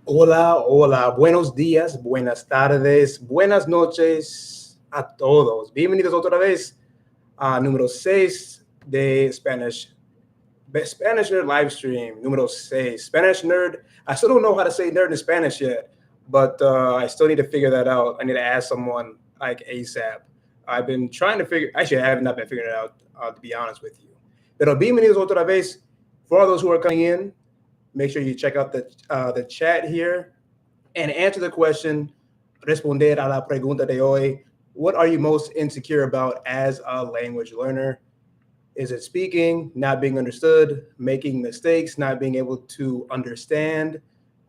Hola, hola, buenos días, buenas tardes, buenas noches a todos. Bienvenidos otra vez a número 6 de Spanish Nerd Livestream, número 6. Spanish Nerd. I still don't know how to say nerd in Spanish yet, but I still need to figure that out. I need to ask someone like ASAP. I've been trying to actually, I have not been figuring it out, to be honest with you. Pero bienvenidos otra vez. For all those who are coming in, make sure you check out the chat here and answer the question, responder a la pregunta de hoy. What are you most insecure about as a language learner? Is it speaking, not being understood, making mistakes, not being able to understand?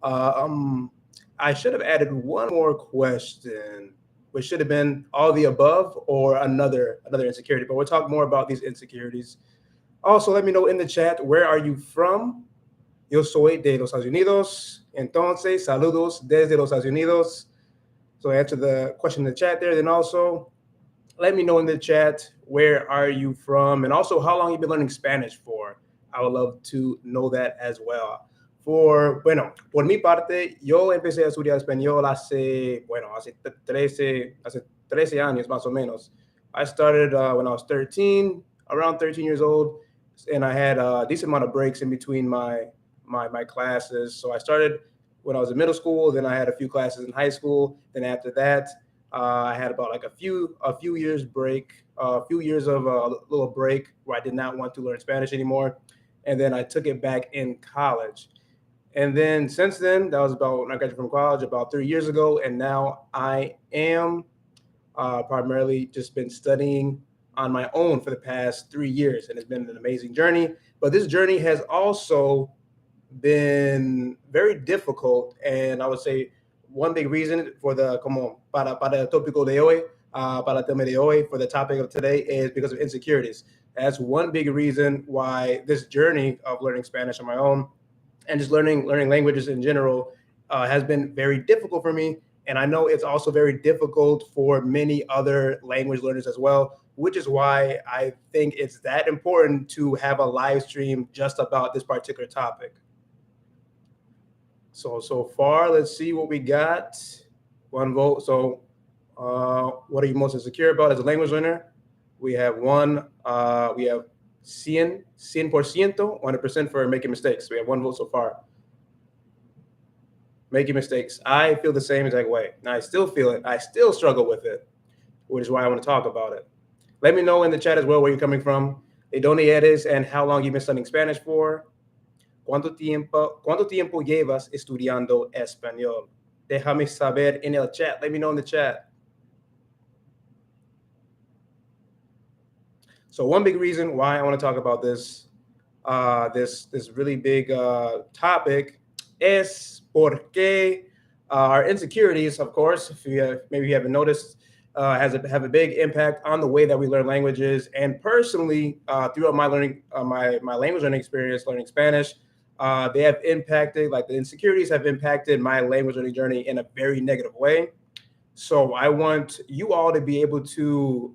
Uh, um, I should have added one more question, which should have been all the above or another insecurity. But we'll talk more about these insecurities. Also, let me know in the chat, where are you from? Yo soy de los Estados Unidos. Entonces, saludos desde los Estados Unidos. So answer the question in the chat there. Then also let me know in the chat, where are you from, and also how long you've been learning Spanish for. I would love to know that as well. Por mi parte, yo empecé a estudiar español hace 13 años más o menos. I started when I was 13, around 13 years old, and I had a decent amount of breaks in between my classes. So I started when I was in middle school, then I had a few classes in high school. Then after that, I had about like a few years break, a few years of a little break where I did not want to learn Spanish anymore, and then I took it back in college. And then since then, that was about when I graduated from college about 3 years ago, and now I am primarily just been studying on my own for the past 3 years, and it's been an amazing journey. But this journey has also been very difficult, and I would say one big reason for the como para el tópico de hoy, para el tema de hoy, for the topic of today, is because of insecurities. That's one big reason why this journey of learning Spanish on my own and just learning languages in general has been very difficult for me. And I know it's also very difficult for many other language learners as well, which is why I think it's that important to have a live stream just about this particular topic. So far, let's see what we got. One vote. So, what are you most insecure about as a language learner? We have one. We have 100% for making mistakes. We have one vote so far. Making mistakes. I feel the same exact way. And I still feel it. I still struggle with it, which is why I want to talk about it. Let me know in the chat as well where you're coming from. De dónde eres and how long you've been studying Spanish for. ¿Cuánto tiempo llevas estudiando español? Déjame saber en el chat. Let me know in the chat. So one big reason why I want to talk about this really big topic is porque our insecurities, of course, if you maybe you haven't noticed, have a big impact on the way that we learn languages. And personally, throughout my learning, my language learning experience, learning Spanish, they have impacted, like the insecurities have impacted my language learning journey in a very negative way. So I want you all to be able to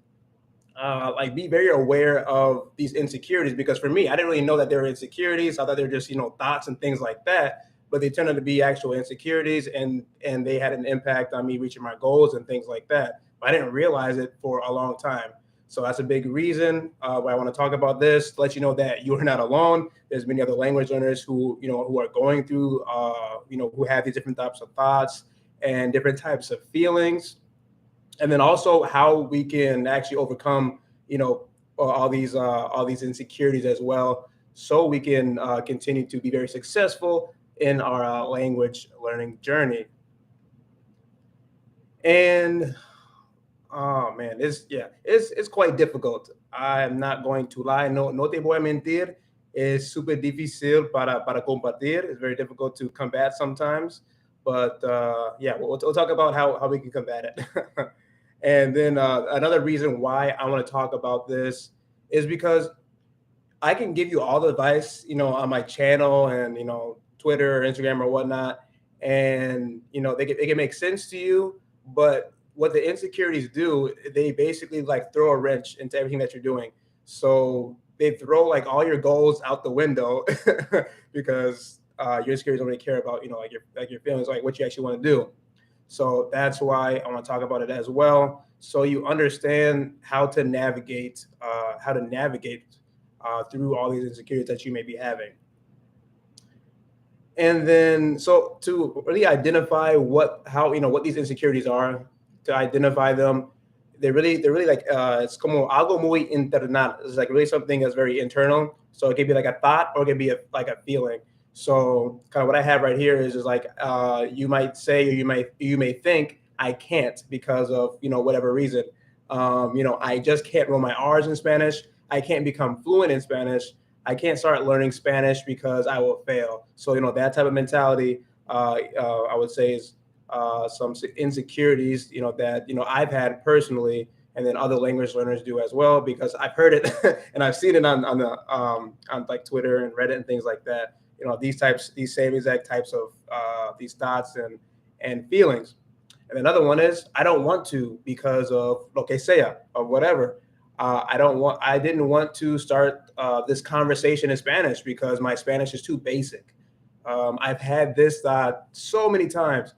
like be very aware of these insecurities, because for me, I didn't really know that they were insecurities. I thought they were just thoughts and things like that, but they turned out to be actual insecurities, and they had an impact on me reaching my goals and things like that. But I didn't realize it for a long time. So that's a big reason why I want to talk about this, to let you know that you are not alone. There's many other language learners who are going through who have these different types of thoughts and different types of feelings, and then also how we can actually overcome all these insecurities as well, so we can continue to be very successful in our language learning journey. And oh man, it's quite difficult. I'm not going to lie. No te voy a mentir. Es super difícil para combatir. It's very difficult to combat sometimes. But yeah, we'll talk about how we can combat it. And then another reason why I want to talk about this is because I can give you all the advice, on my channel and Twitter or Instagram or whatnot, and they can make sense to you. But what the insecurities do, they basically like throw a wrench into everything that you're doing. So they throw like all your goals out the window because your insecurities don't really care about, like your feelings, like what you actually want to do. So that's why I want to talk about it as well, so you understand how to navigate through all these insecurities that you may be having. And then, so to really identify what these insecurities are, to identify them, they're really like it's como algo muy internal. It's like really something that's very internal. So it could be like a thought, or it could be like a feeling. So kind of what I have right here is like you might say, or you may think, I can't because of whatever reason. I just can't roll my R's in Spanish. I can't become fluent in Spanish. I can't start learning Spanish because I will fail. So that type of mentality, I would say, is some insecurities that I've had personally, and then other language learners do as well, because I've heard it and I've seen it on like Twitter and Reddit and things like that. These same exact types of these thoughts and feelings. And another one is, I don't want to because of lo que sea, or whatever. I didn't want to start this conversation in Spanish because my Spanish is too basic. I've had this thought so many times.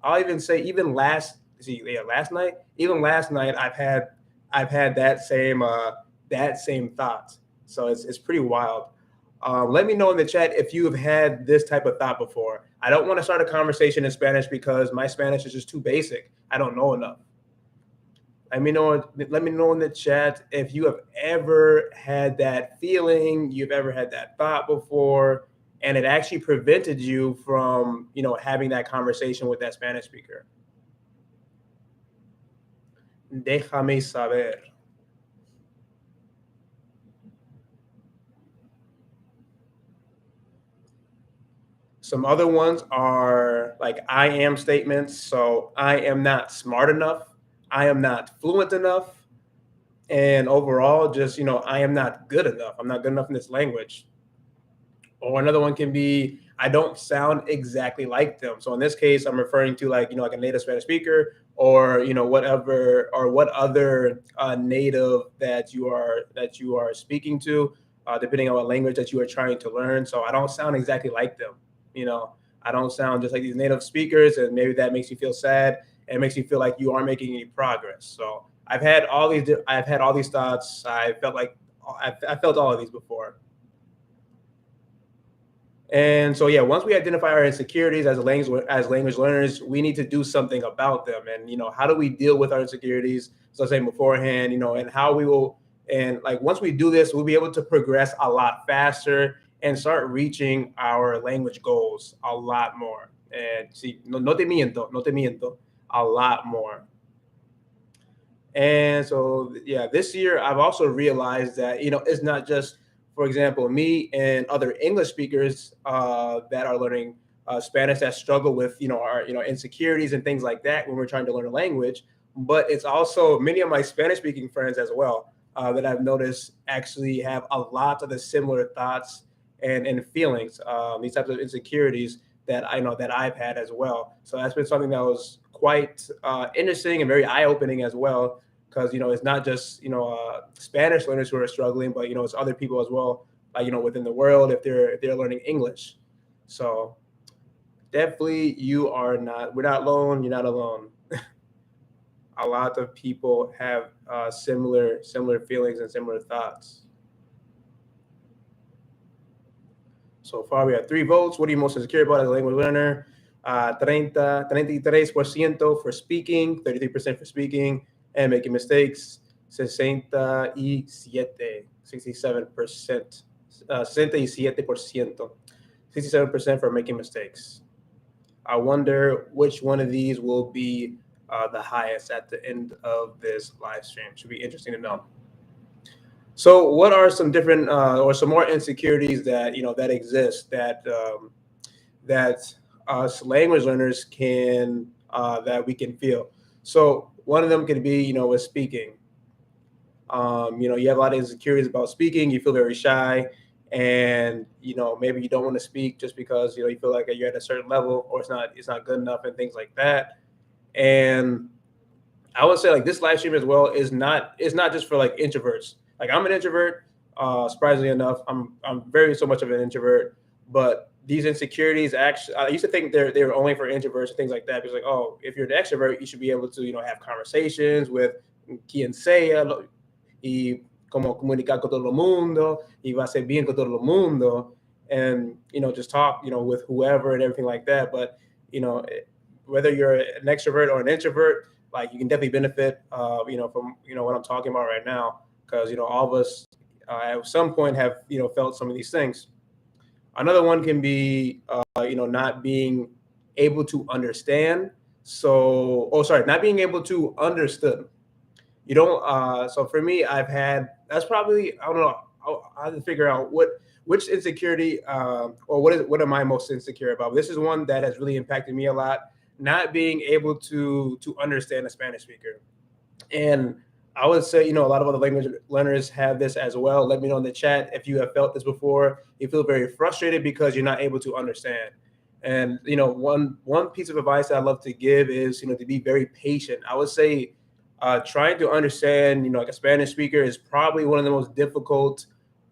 I'll even say, last night, I've had that same thought. So it's pretty wild. Let me know in the chat if you have had this type of thought before. I don't want to start a conversation in Spanish because my Spanish is just too basic. I don't know enough. Let me know in the chat if you have ever had that feeling, you've ever had that thought before, and it actually prevented you from, having that conversation with that Spanish speaker. Déjame saber. Some other ones are like I am statements. So I am not smart enough. I am not fluent enough. And overall, just, I am not good enough. I'm not good enough in this language. Or another one can be, I don't sound exactly like them. So in this case, I'm referring to like a native Spanish speaker, or whatever, or what other native that you are speaking to, depending on what language that you are trying to learn. So I don't sound exactly like them. I don't sound just like these native speakers, and maybe that makes you feel sad, and it makes you feel like you aren't making any progress. So I've had all these thoughts. I felt all of these before. And so, yeah, once we identify our insecurities as language learners, we need to do something about them. And, how do we deal with our insecurities? So I was saying beforehand, and how we will, and like, once we do this, we'll be able to progress a lot faster and start reaching our language goals a lot more. And see, no te miento, a lot more. And so, yeah, this year I've also realized that, it's not just, for example, me and other English speakers that are learning Spanish that struggle with, our, insecurities and things like that when we're trying to learn a language, but it's also many of my Spanish speaking friends as well that I've noticed actually have a lot of the similar thoughts and feelings, these types of insecurities that I know that I've had as well. So that's been something that was quite interesting and very eye-opening as well, because it's not just Spanish learners who are struggling, but it's other people as well, like within the world, if they're learning English. So definitely, we're not alone. You're not alone. A lot of people have similar feelings and similar thoughts. So far, we have 3 votes. What are you most insecure about as a language learner? 33% for speaking, 33% for speaking and making mistakes. 67%, 67% for making mistakes. I wonder which one of these will be the highest at the end of this live stream. Should be interesting to know. So what are some different or some more insecurities that that exist that us language learners can that we can feel? So one of them could be with speaking. You have a lot of insecurities about speaking. You feel very shy, and maybe you don't want to speak just because you feel like you're at a certain level, or it's not good enough, and things like that. And I would say like this live stream as well is not just for like introverts. Like I'm an introvert, surprisingly enough. I'm very so much of an introvert, but these insecurities actually, I used to think they were only for introverts and things like that. Because like, oh, if you're an extrovert, you should be able to, have conversations with quien sea y como comunicar con todo el mundo y va a ser bien con todo el mundo, and just talk with whoever and everything like that. But whether you're an extrovert or an introvert, like you can definitely benefit from what I'm talking about right now, because all of us at some point have felt some of these things. Another one can be not being able to understand. Not being able to understood. You don't. So for me, that's probably, I don't know. I have to figure out which insecurity, or what am I most insecure about. This is one that has really impacted me a lot. Not being able to understand a Spanish speaker, and I would say a lot of other language learners have this as well. Let me know in the chat if you have felt this before. You feel very frustrated because you're not able to understand. And one piece of advice that I love to give is to be very patient. I would say trying to understand like a Spanish speaker is probably one of the most difficult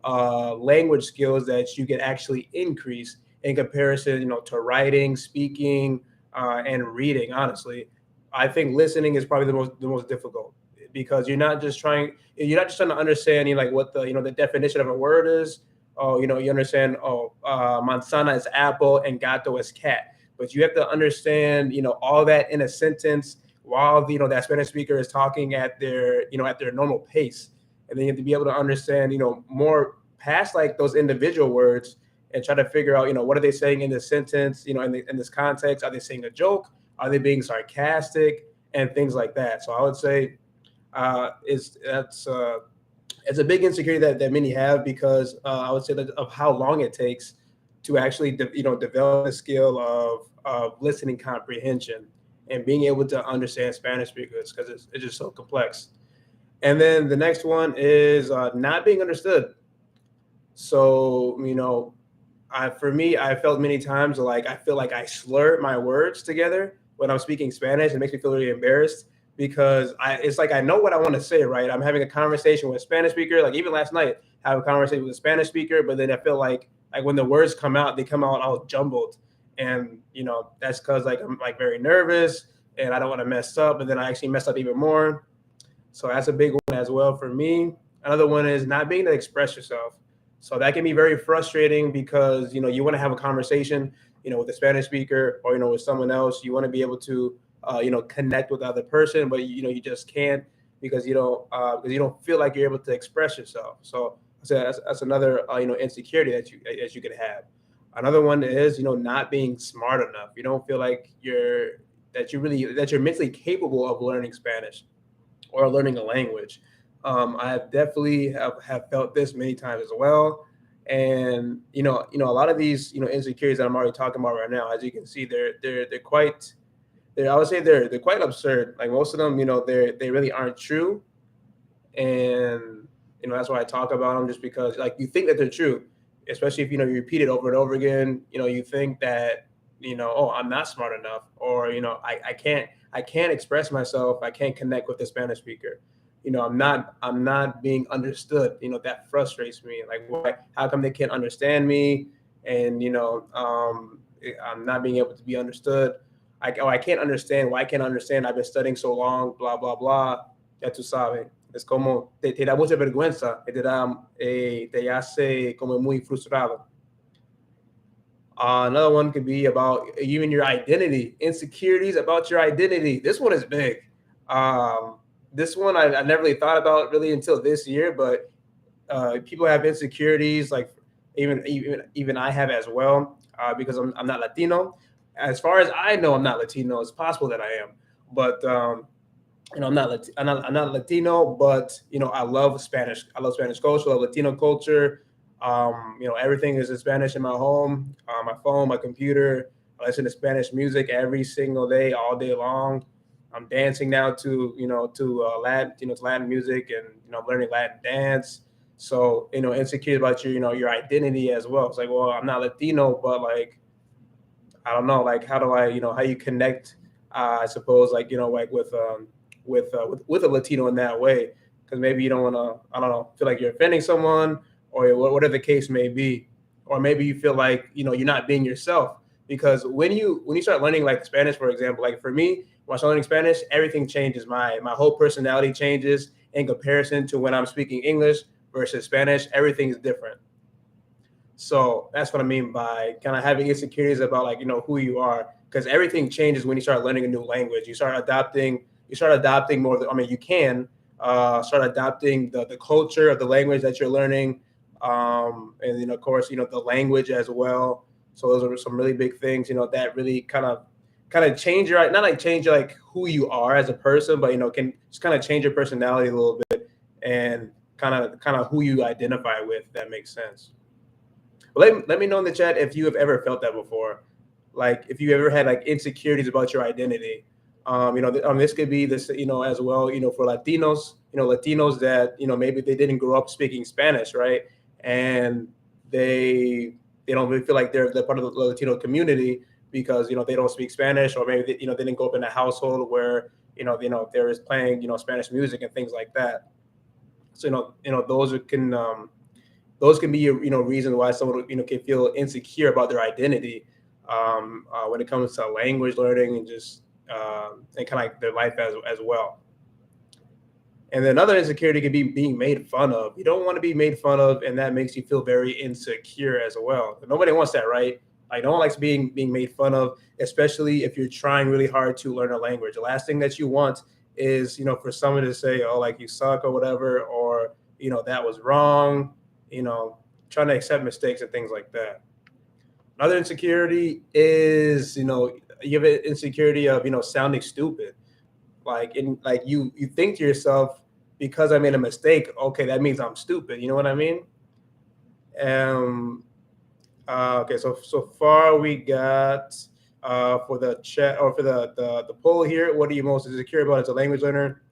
language skills that you can actually increase in comparison to writing, speaking, and reading. Honestly, I think listening is probably the most difficult, because you're not just trying to understand like what the definition of a word is. Oh, you understand, manzana is apple and gato is cat, but you have to understand all that in a sentence while that Spanish speaker is talking at their normal pace. And then you have to be able to understand more past like those individual words, and try to figure out what are they saying in this sentence, in this context. Are they saying a joke? Are they being sarcastic? And things like that. So I would say it's a big insecurity that many have, because I would say that of how long it takes to actually develop the skill of listening comprehension and being able to understand Spanish speakers, because it's just so complex. And then the next one is not being understood. So for me, I felt many times like I feel like I slur my words together when I'm speaking Spanish. It makes me feel really embarrassed, because it's like I know what I want to say, right? I'm having a conversation with a Spanish speaker. Like even last night, I have a conversation with a Spanish speaker, but then I feel like when the words come out, they come out all jumbled, and that's because like I'm like very nervous and I don't want to mess up, and then I actually mess up even more. So that's a big one as well for me. Another one is not being able to express yourself. So that can be very frustrating, because you want to have a conversation with a Spanish speaker, or with someone else. You want to be able to connect with the other person, but you just can't, because you don't feel like you're able to express yourself. So that's another insecurity that you could have. Another one is not being smart enough. You don't feel like you're mentally capable of learning Spanish or learning a language. I have definitely have felt this many times as well. And a lot of these insecurities that I'm already talking about right now, as you can see, they're quite, I would say they're quite absurd. Like most of them, they really aren't true. And that's why I talk about them, just because like you think that they're true, especially if you repeat it over and over again. You think that oh, I'm not smart enough, or I can't express myself. I can't connect with the Spanish speaker. I'm not being understood. That frustrates me. Like, why? How come they can't understand me? And I'm not being able to be understood. I can't understand. Why I can't understand? I've been studying so long. Blah blah blah. Ya tú sabes. Es como te da mucha vergüenza. Te hace como muy frustrado. Another one could be about even your identity, insecurities about your identity. This one is big. This one I never really thought about really until this year, but people have insecurities, like even I have as well, because I'm not Latino. As far as I know, I'm not Latino. It's possible that I am, but I'm not Latino, but I love Spanish. I love Spanish culture. I love Latino culture. Everything is in Spanish in my home, my phone, my computer. I listen to Spanish music every single day, all day long. I'm dancing now to Latin music, and I'm learning Latin dance. So insecure about your identity as well. It's like, well, I'm not Latino, but like I don't know, like how do I how you connect? I suppose like like with a Latino in that way, because maybe you don't want to, I don't know, feel like you're offending someone, or whatever the case may be. or maybe you feel like, you know, you're not being yourself. Because when you start learning like Spanish, for example, like for me, when I start learning Spanish, everything changes. My whole personality changes in comparison to when I'm speaking English versus Spanish. Everything is different. So that's what I mean by kind of having insecurities about, like, you know, who you are, because everything changes when you start learning a new language. You start adopting. You start adopting more. I mean, you can start adopting the culture of the language that you're learning, and then of course, you know, the language as well. So those are some really big things, you know, that really kind of change your, not like change like who you are as a person, but, you know, can just kind of change your personality a little bit, and kind of who you identify with. If that makes sense. Let me know in the chat if you have ever felt that before. Like if you ever had like insecurities about your identity. You know, this could be this, you know, as well, you know, for Latinos, you know, Latinos that, you know, maybe they didn't grow up speaking Spanish, right? And they don't really feel like they're part of the Latino community because, you know, they don't speak Spanish, or maybe they, you know, they didn't grow up in a household where, there is playing, you know, Spanish music and things like that. So, those can be, you know, reasons why someone, you know, can feel insecure about their identity, when it comes to language learning, and just and kind of like their life as well. And then another insecurity could be being made fun of. You don't want to be made fun of, and that makes you feel very insecure as well. But nobody wants that, right? Like no one likes being made fun of, especially if you're trying really hard to learn a language. The last thing that you want is, you know, for someone to say, "Oh, like you suck" or whatever, or, you know, that was wrong. You know, trying to accept mistakes and things like that. Another insecurity is, you know, you have an insecurity of, you know, sounding stupid. Like you think to yourself, because I made a mistake, okay, that means I'm stupid. You know what I mean? Um. Okay. So far we got for the chat, or for the poll here. What are you most insecure about as a language learner?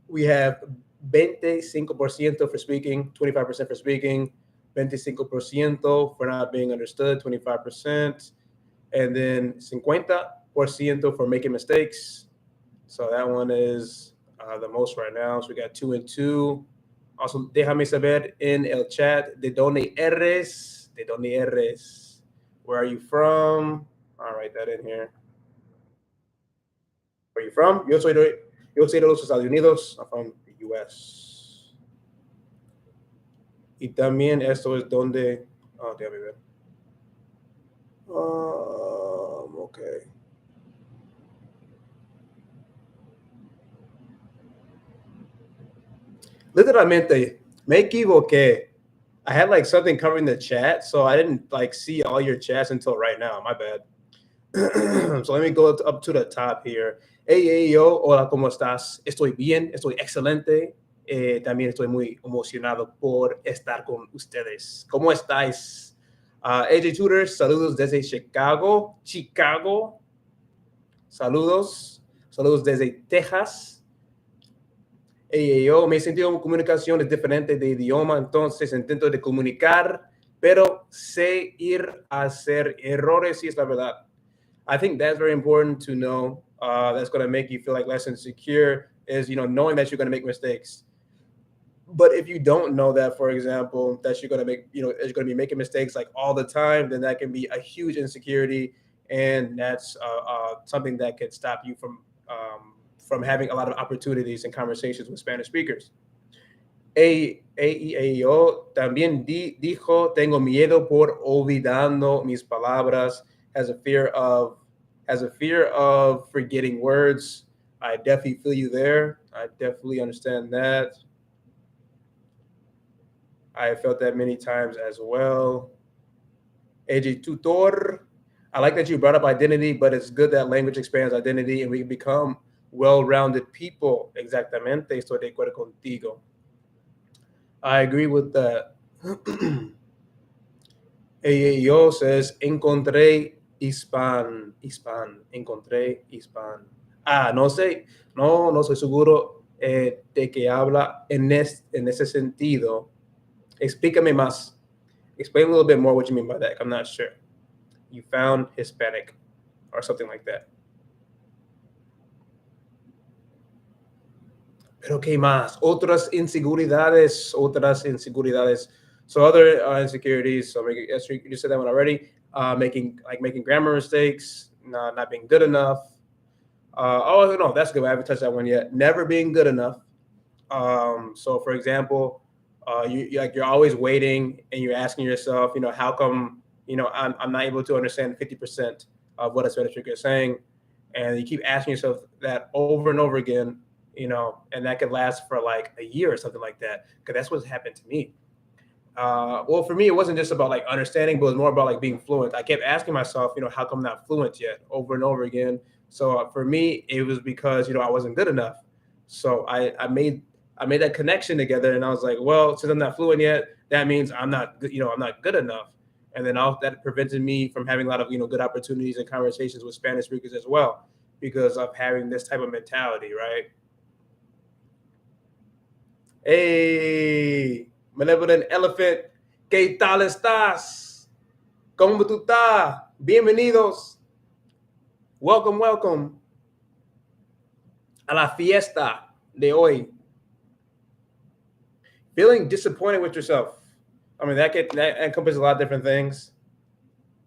We have 25% for speaking, 25% for speaking, 25% for not being understood, 25%, and then 50% for making mistakes. So that one is the most right now. So we got 2 and 2. Also, déjame saber en el chat de dónde eres. De dónde eres. Where are you from? I'll write that in here. Where are you from? Yo soy de los Estados Unidos. I'm from the US. Y también esto es donde. Oh, déjame ver. Okay. Literalmente, me equivoqué. I had like something covering the chat, so I didn't like see all your chats until right now. My bad. So let me go up to the top here. Hey, yo, hola, ¿cómo estás? Estoy bien, estoy excelente. También estoy muy emocionado por estar con ustedes. ¿Cómo estáis? AJ Tutors, saludos desde Chicago. Chicago. Saludos. Saludos desde Texas. Yo me he sentido en comunicación es diferente de idioma, entonces intento de comunicar, pero sé ir a hacer errores, y es la verdad. I think that's very important to know. That's going to make you feel like less insecure, is, you know, knowing that you're going to make mistakes. But if you don't know that, for example, that you're going to make, you know, you're going to be making mistakes like all the time, then that can be a huge insecurity, and that's something that could stop you from having a lot of opportunities and conversations with Spanish speakers. Yo también dijo, tengo miedo por olvidando mis palabras, has a fear of forgetting words. I definitely feel you there. I definitely understand that. I felt that many times as well. AJ Tutor, I like that you brought up identity, but it's good that language expands identity and we become well-rounded people. Exactamente, estoy de acuerdo contigo. I agree with that. Yo says, encontré encontré hispan. No sé, no soy seguro de qué habla en ese sentido. Explícame más. Explain a little bit more what you mean by that. I'm not sure. You found Hispanic or something like that. Pero ¿qué más? Otras inseguridades. So other insecurities. So you said that one already. Making grammar mistakes, not being good enough. Oh no, that's good. I haven't touched that one yet. Never being good enough. So for example, you're always waiting and you're asking yourself, how come I'm not able to understand 50% of what a Spanish speaker is saying, and you keep asking yourself that over and over again, and that could last for like a year or something like that, because that's what's happened to me. Well, for me, it wasn't just about like understanding, but it was more about like being fluent. I kept asking myself, how come I'm not fluent yet, over and over again. So for me, it was because I wasn't good enough. So I made that connection together, and I was like, well, since I'm not fluent yet, that means I'm not I'm not good enough. And then all that prevented me from having a lot of good opportunities and conversations with Spanish speakers as well, because of having this type of mentality, right? Hey, Malevolent Elephant, ¿qué tal estás? ¿Cómo tú estás? Bienvenidos. Welcome, welcome a la fiesta de hoy. Feeling disappointed with yourself. I mean, that encompasses a lot of different things.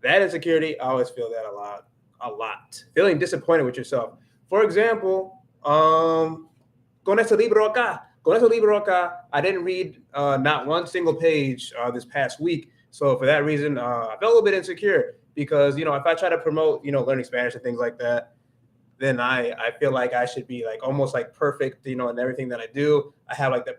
That insecurity, I always feel that a lot. Feeling disappointed with yourself. For example, con ese libro acá, I didn't read not one single page this past week. So for that reason, I felt a little bit insecure, because if I try to promote learning Spanish and things like that, then I feel like I should be like almost like perfect, in everything that I do. I have the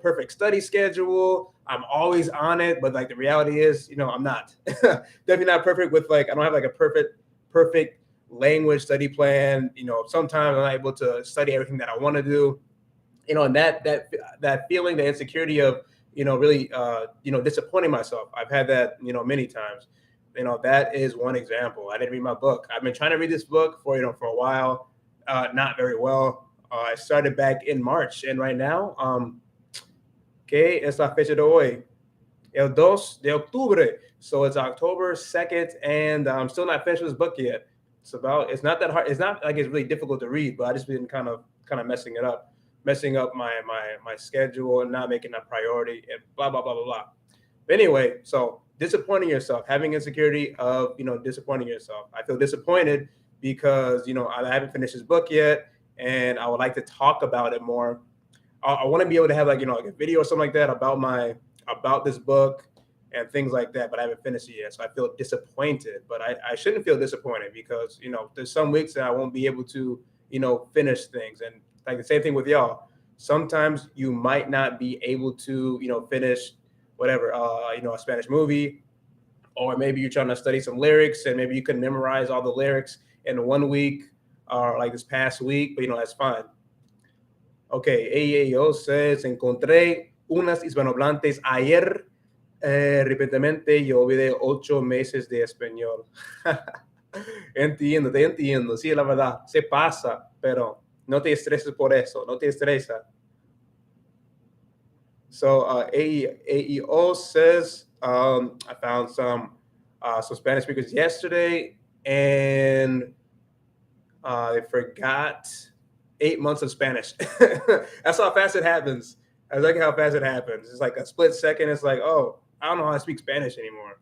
perfect study schedule. I'm always on it, but like the reality is, I'm not. Definitely not perfect with like I don't have like a perfect language study plan. Sometimes I'm not able to study everything that I want to do. And that feeling, the insecurity of really disappointing myself. I've had that many times. That is one example. I didn't read my book. I've been trying to read this book for a while, not very well. I started back in March, and right now, ¿qué es la fecha de hoy? El 2 de octubre. So it's October 2nd, and I'm still not finished with this book yet. It's not that hard. It's not like it's really difficult to read, but I just been kind of messing up my schedule and not making a priority, and blah blah blah blah blah. But anyway, so disappointing yourself, having insecurity of disappointing yourself. I feel disappointed because I haven't finished this book yet, and I would like to talk about it more. I want to be able to have like a video or something like that about this book and things like that, but I haven't finished it yet. So I feel disappointed, but I shouldn't feel disappointed, because there's some weeks that I won't be able to finish things. And like the same thing with y'all, sometimes you might not be able to finish whatever a Spanish movie, or maybe you're trying to study some lyrics and maybe you can memorize all the lyrics in 1 week, or like this past week, but that's fine. Okay, AEO says, encontré unas hispanohablantes ayer. Repentinamente yo olvidé 8 meses de español. Entiendo, te entiendo. Sí, la verdad, se pasa, pero no te estreses por eso, no te estresa. So AEO says, I found some Spanish speakers yesterday, and they forgot 8 months of Spanish. That's how fast it happens. I like how fast it happens. It's like a split second. It's like, oh, I don't know how to speak Spanish anymore.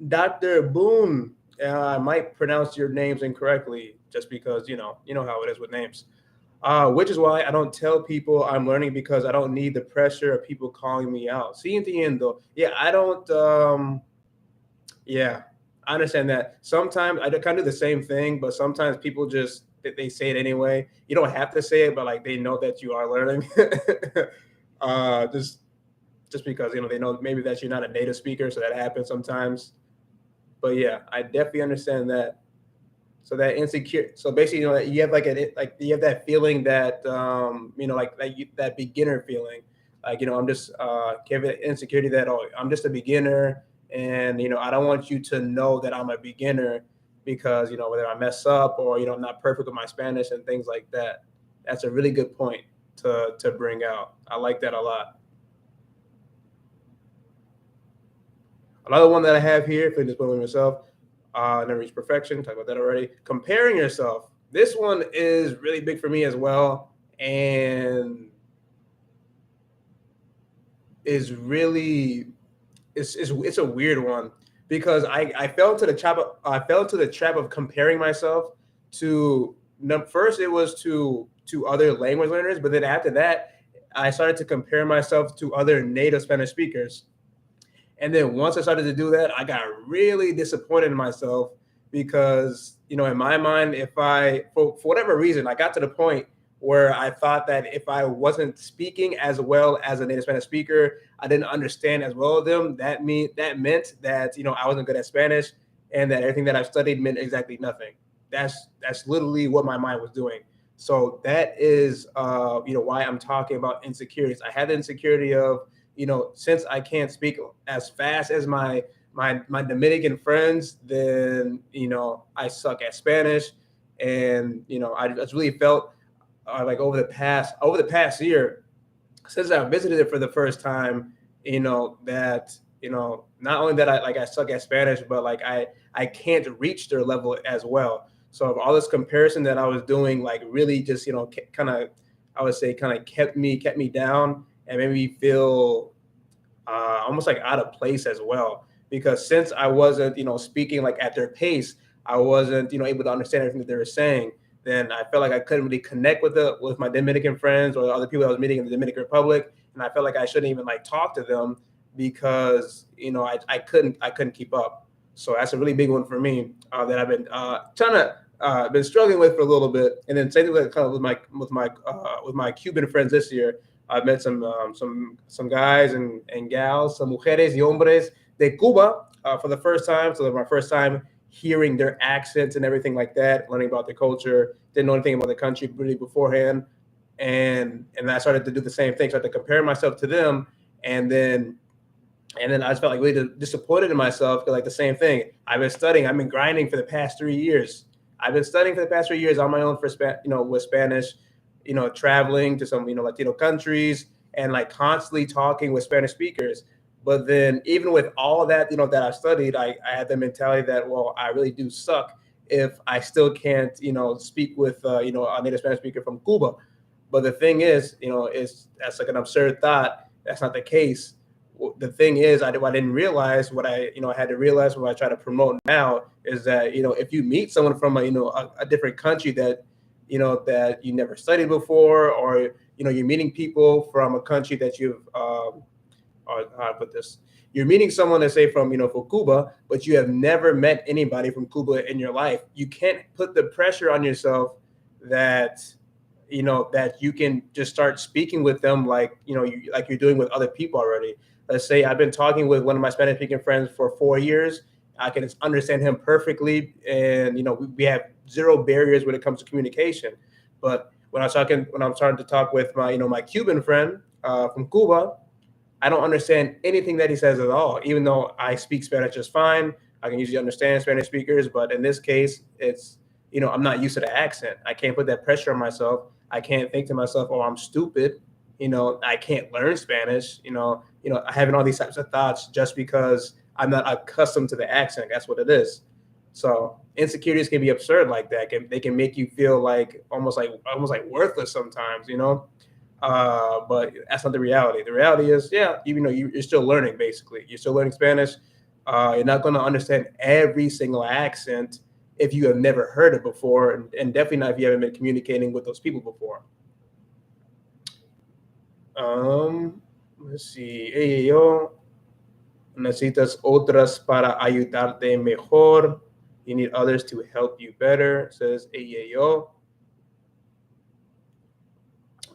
Dr. Boone, I might pronounce your names incorrectly just because, you know how it is with names. Which is why I don't tell people I'm learning, because I don't need the pressure of people calling me out. Sí, entiendo. Yeah, I don't, yeah, I understand that. Sometimes I kind of do the same thing, but sometimes people just, they say it anyway. You don't have to say it, but like they know that you are learning. Just because they know maybe that you're not a native speaker, so that happens sometimes. But yeah, I definitely understand that. So that insecure. So basically, you have you have that feeling that that beginner feeling, like I'm just give it insecurity that, oh, I'm just a beginner, and I don't want you to know that I'm a beginner, because whether I mess up or I'm not perfect with my Spanish and things like that. That's a really good point to bring out. I like that a lot. Another one that I have here, if you just put on yourself, never reach perfection. Talk about that already. Comparing yourself. This one is really big for me as well. And is really it's a weird one because I fell into the trap of comparing myself to first it was to other language learners, but then after that I started to compare myself to other native Spanish speakers. And then once I started to do that, I got really disappointed in myself because, in my mind, if for whatever reason, I got to the point where I thought that if I wasn't speaking as well as a native Spanish speaker, I didn't understand as well as them. That meant that, I wasn't good at Spanish and that everything that I've studied meant exactly nothing. That's literally what my mind was doing. So that is, why I'm talking about insecurities. I had the insecurity of, since I can't speak as fast as my Dominican friends, then I suck at Spanish, and I just really felt like over the past year, since I visited it for the first time, that not only that I suck at Spanish, but like I can't reach their level as well. So all this comparison that I was doing, like really just kind of, I would say, kind of kept me down and made me feel almost like out of place as well. Because since I wasn't speaking like at their pace, I wasn't able to understand everything that they were saying. Then I felt like I couldn't really connect with my Dominican friends or other people I was meeting in the Dominican Republic, and I felt like I shouldn't even like talk to them because I couldn't keep up. So that's a really big one for me that I've been trying to been struggling with for a little bit. And then same thing with kind of with my Cuban friends this year. I've met some guys and gals, some mujeres y hombres de Cuba for the first time. So my first time hearing their accents and everything like that, learning about the culture. Didn't know anything about the country really beforehand, and I started to do the same thing. Started to compare myself to them, and then I just felt like really disappointed in myself. Like the same thing. I've been grinding for the past 3 years. I've been studying for the past 3 years on my own with Spanish, traveling to some, Latino countries and like constantly talking with Spanish speakers. But then even with all that, that I've studied, I had the mentality that, well, I really do suck if I still can't, speak with, a native Spanish speaker from Cuba. But the thing is, that's like an absurd thought. That's not the case. The thing is, I didn't realize what I had to realize what I try to promote now is that, if you meet someone from a different country that, that you never studied before, or, you're meeting people from a country that you've, or how I put this, you're meeting someone, let's say from Cuba, but you have never met anybody from Cuba in your life. You can't put the pressure on yourself that that you can just start speaking with them like like you're doing with other people already. Let's say I've been talking with one of my Spanish speaking friends for 4 years. I can understand him perfectly, and we have zero barriers when it comes to communication. But when I'm starting to talk with my my Cuban friend from Cuba, I don't understand anything that he says at all, even though I speak Spanish just fine. I can usually understand Spanish speakers, but in this case, it's, I'm not used to the accent. I can't put that pressure on myself. I can't think to myself, oh, I'm stupid. I can't learn Spanish. Having all these types of thoughts just because I'm not accustomed to the accent. That's what it is. So insecurities can be absurd like that. They can make you feel like almost like worthless sometimes, but that's not the reality. The reality is, yeah, even though you're still learning, basically, you're still learning Spanish. You're not going to understand every single accent if you have never heard it before, and definitely not if you haven't been communicating with those people before. Let's see. Hey, yo, necesitas otras para ayudarte mejor. You need others to help you better. Says hey, yo.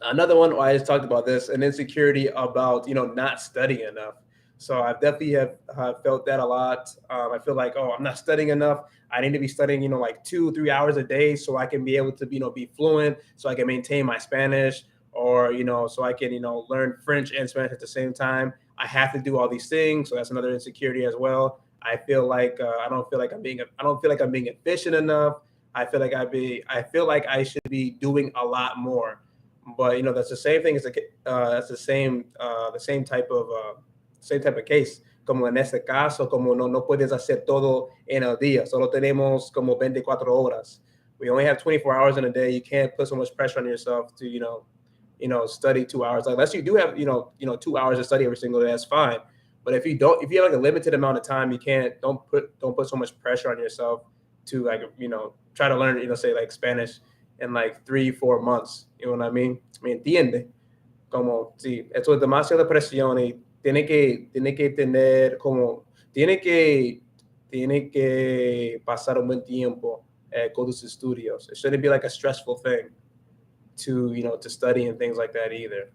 Another one, I just talked about this, an insecurity about not studying enough. So I definitely have felt that a lot. I feel like, oh, I'm not studying enough. I need to be studying like 2-3 hours a day so I can be able to be fluent, so I can maintain my Spanish, or so I can learn French and Spanish at the same time. I have to do all these things, so that's another insecurity as well. I feel like I don't feel like I'm being efficient enough. I feel like I should be doing a lot more. But that's the same thing. That's the same type of case. Como en este caso, como no puedes hacer todo en el día. Solo tenemos como 24 horas. We only have 24 hours in a day. You can't put so much pressure on yourself to study 2 hours. Like, unless you do have, 2 hours to study every single day, that's fine. But if you don't, if you have like a limited amount of time, you can't, don't put so much pressure on yourself to like, try to learn, say like Spanish in like 3-4 months. You know what I mean? ¿Me entiende? Como, sí, eso es demasiada presión y tiene que tener como, tiene que pasar un buen tiempo con tus estudios. It shouldn't be like a stressful thing to, to study and things like that either.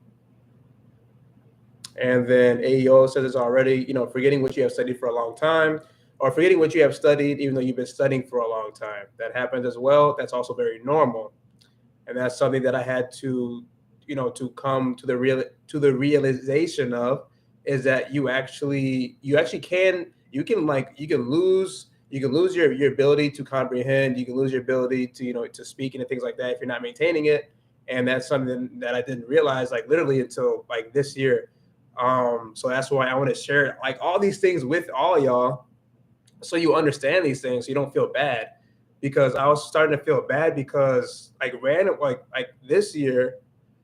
And then AEO says it's already, forgetting what you have studied for a long time, or forgetting what you have studied even though you've been studying for a long time. That happens as well. That's also very normal. And that's something that I had to, to come to the realization of, is that you can lose your ability to comprehend. You can lose your ability to, to speak and things like that if you're not maintaining it. And that's something that I didn't realize like literally until like this year. So that's why I want to share like all these things with all y'all, so you understand these things, so you don't feel bad. Because I was starting to feel bad because like this year,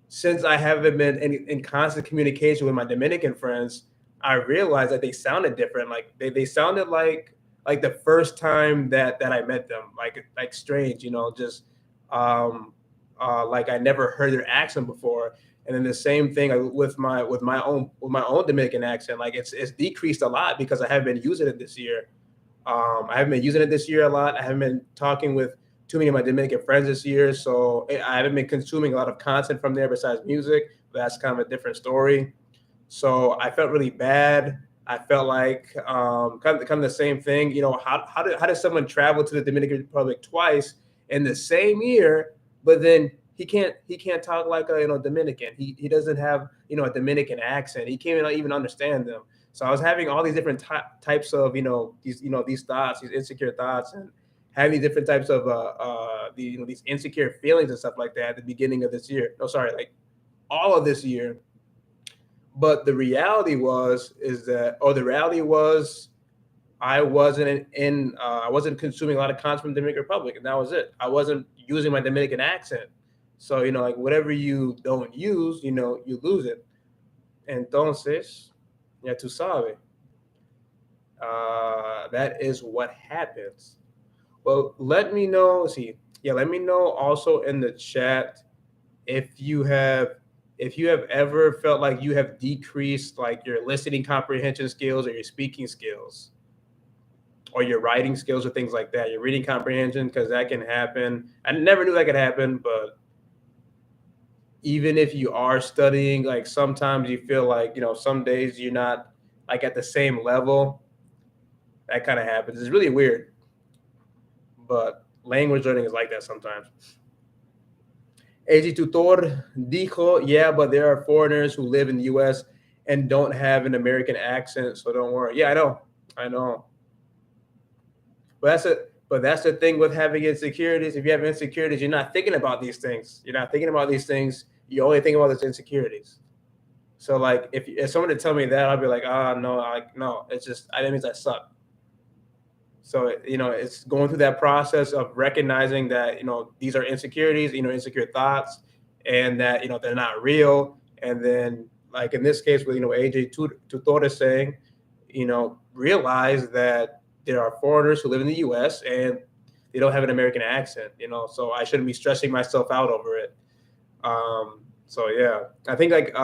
since I haven't been in constant communication with my Dominican friends, I realized that they sounded different. Like they sounded like the first time that I met them, like strange, just like I never heard their accent before. And then the same thing with my own Dominican accent, like it's decreased a lot because I haven't been using it this year. I haven't been using it this year a lot. I haven't been talking with too many of my Dominican friends this year, so I haven't been consuming a lot of content from there besides music. But that's kind of a different story. So I felt really bad. I felt like kind of the same thing. How does someone travel to the Dominican Republic twice in the same year, but then he can't talk like a Dominican. He doesn't have a Dominican accent. He can't even understand them. So I was having all these different types of these thoughts, these insecure thoughts, and having different types of these insecure feelings and stuff like that at the beginning of this year. No, sorry, like all of this year. But the reality was I wasn't consuming a lot of content from the Dominican Republic, and that was it. I wasn't using my Dominican accent. So like whatever you don't use, you lose it. Entonces, ya tú sabes. That is what happens. Well, let me know. Let me know also in the chat if you have ever felt like you have decreased like your listening comprehension skills or your speaking skills or your writing skills or things like that. Your reading comprehension, because that can happen. I never knew that could happen, but even if you are studying, like sometimes you feel like, some days you're not like at the same level. That kind of happens. It's really weird, but language learning is like that sometimes. AG Tutor dijo, yeah, but there are foreigners who live in the U.S. and don't have an American accent, so don't worry. Yeah, I know. But that's the thing with having insecurities. If you have insecurities, you're not thinking about these things. You're only thinking about those insecurities. So like if someone would tell me that, I'll be like, no, it's just that means I suck. So it's going through that process of recognizing that these are insecurities, insecure thoughts, and that they're not real. And then like in this case with AJ Tutor is saying, realize that there are foreigners who live in the U.S. and they don't have an American accent. So I shouldn't be stressing myself out over it. So yeah, I think like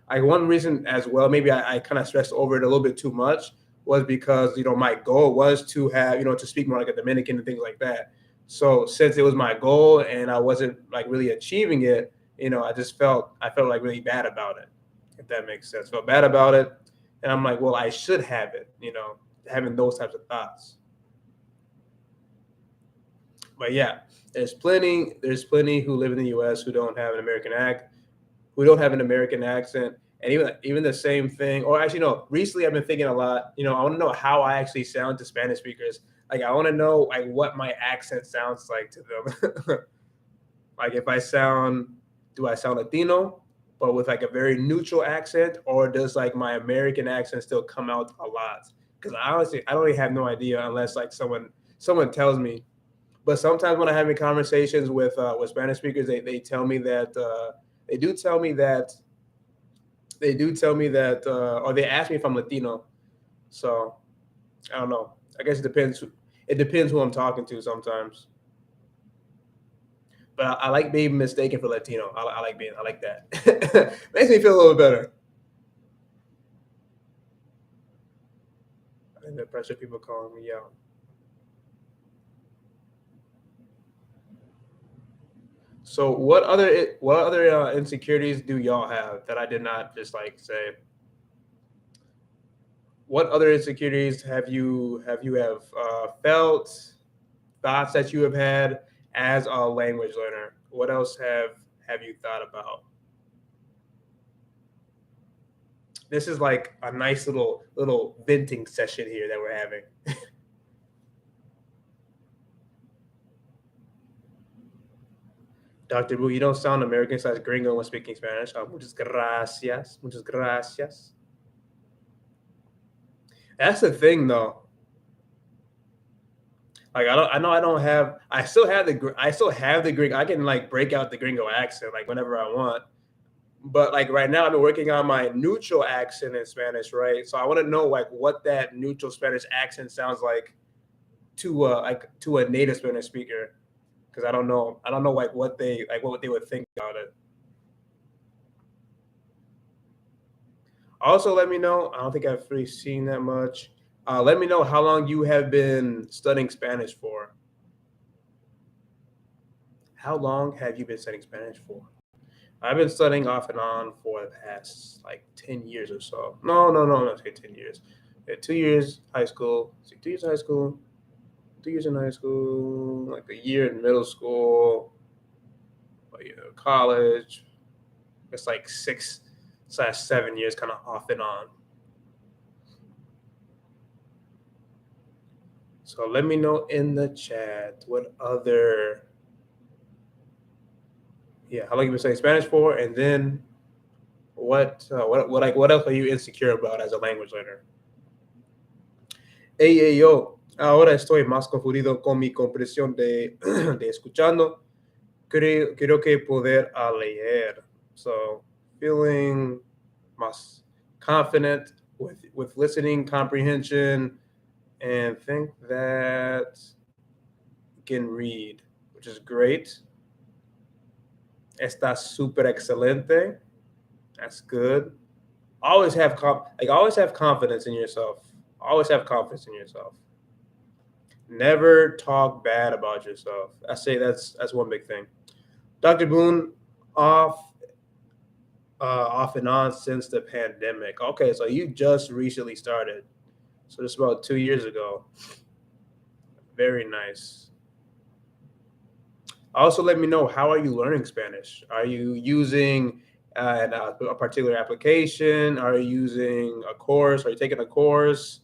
one reason as well, maybe I kind of stressed over it a little bit too much, was because my goal was to have to speak more like a Dominican and things like that. So since it was my goal and I wasn't like really achieving it, I felt like really bad about it, if that makes sense. Felt bad about it, and I'm like, well, I should have it, having those types of thoughts. But yeah, there's plenty who live in the U.S. who don't have an American accent. And even the same thing, or actually no, recently I've been thinking a lot, I want to know how I actually sound to Spanish speakers. Like I want to know like what my accent sounds like to them. Like do I sound Latino, but with like a very neutral accent, or does like my American accent still come out a lot? Because honestly, I don't really have no idea unless like someone tells me. But sometimes when I'm having conversations with Spanish speakers, they tell me that They do tell me that, or they ask me if I'm Latino. So I don't know. I guess it depends. It depends who I'm talking to sometimes. But I like being mistaken for Latino. I like that. Makes me feel a little better. And the pressure people calling me out. So what other insecurities do y'all have that I did not just like say? What other insecurities have you felt, thoughts that you have had as a language learner? What else have you thought about? This is like a nice little venting session here that we're having. Dr. Boo, you don't sound American / gringo when speaking Spanish. Muchas gracias. Muchas gracias. That's the thing, though. Like I still have the gringo. I can like break out the gringo accent like whenever I want. But like right now, I've been working on my neutral accent in Spanish, right? So I want to know like what that neutral Spanish accent sounds like to a native Spanish speaker, because I don't know like what they would think about it. Also, let me know. I don't think I've really seen that much. Let me know how long you have been studying Spanish for. How long have you been studying Spanish for? I've been studying off and on for the past like 10 years or so. No, not say 10 years. Yeah, 2 years high school. 2 years high school. 2 years in high school. Like a year in middle school. College. It's like 6/7 years, kind of off and on. So let me know in the chat what other. Yeah, how long you been studying Spanish for, and then what else are you insecure about as a language learner? Hey, yo, ahora estoy más confundido con mi comprensión de escuchando. Creo que poder leer. So feeling más confident with listening comprehension, and think that can read, which is great. Está súper excelente. That's good. Always have confidence in yourself. Always have confidence in yourself. Never talk bad about yourself. I say that's one big thing. Dr. Boone, off and on since the pandemic. Okay, so you just recently started. So just about 2 years ago. Very nice. Also, let me know, how are you learning Spanish? Are you using a particular application? Are you using a course? Are you taking a course?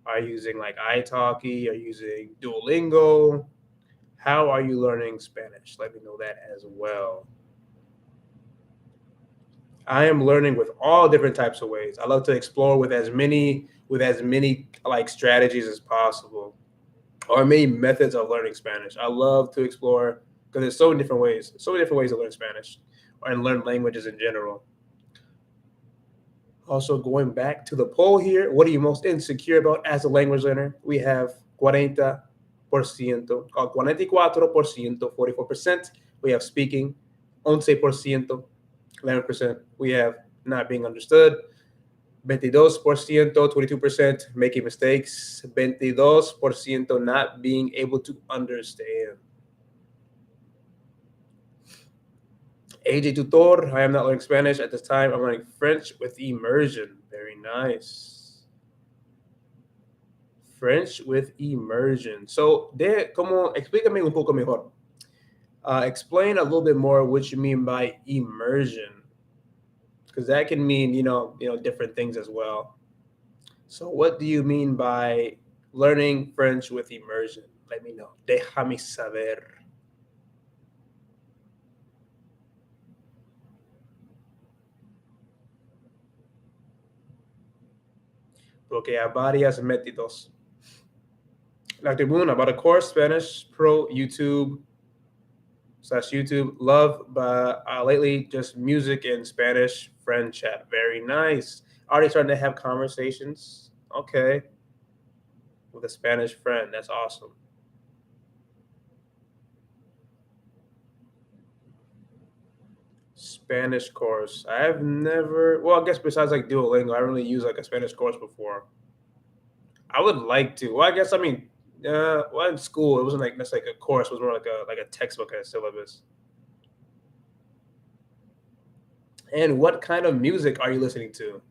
Are you using like ITALKI? Are you using Duolingo? How are you learning Spanish? Let me know that as well. I am learning with all different types of ways. I love to explore with as many like strategies as possible, or many methods of learning Spanish. I love to explore because there's so many different ways to learn Spanish and learn languages in general. Also, going back to the poll here, what are you most insecure about as a language learner? We have 40%, 44%, 44%. We have speaking, 11%, 11%. We have not being understood, 22%, 22% making mistakes, 22% not being able to understand. AJ Tutor, I am not learning Spanish at this time. I'm learning French with immersion. Very nice. French with immersion. So, explícame un poco mejor. Explain a little bit more what you mean by immersion, because that can mean different things as well. So, what do you mean by learning French with immersion? Let me know. Déjame saber. Porque hay varias métodos. Dr. Boone, about a course, Spanish Pro, YouTube. YouTube. Love, but lately just music in Spanish, friend chat. Very nice. Already starting to have conversations. Okay. With a Spanish friend. That's awesome. Spanish course. I've never, well, I guess besides like Duolingo, I haven't really used like a Spanish course before. I would like to. Well, I guess, I mean, well, in school, it wasn't like that's like a course, it was more like a textbook and a syllabus. And what kind of music are you listening to?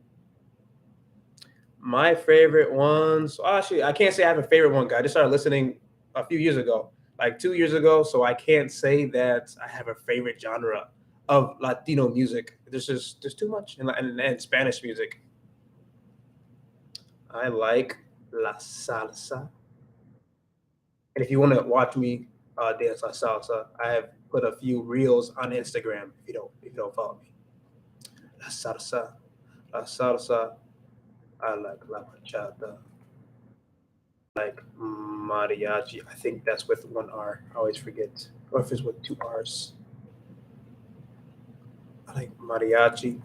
My favorite ones, well, actually, I can't say I have a favorite one, guy. I just started listening a few years ago, like 2 years ago. So I can't say that I have a favorite genre of Latino music. There's too much, and Spanish music. I like la salsa. And if you want to watch me dance la salsa, I have put a few reels on Instagram. If you don't follow me, la salsa, la salsa. I like la bachata, like mariachi. I think that's with one R. I always forget, or if it's with two R's. I like mariachi.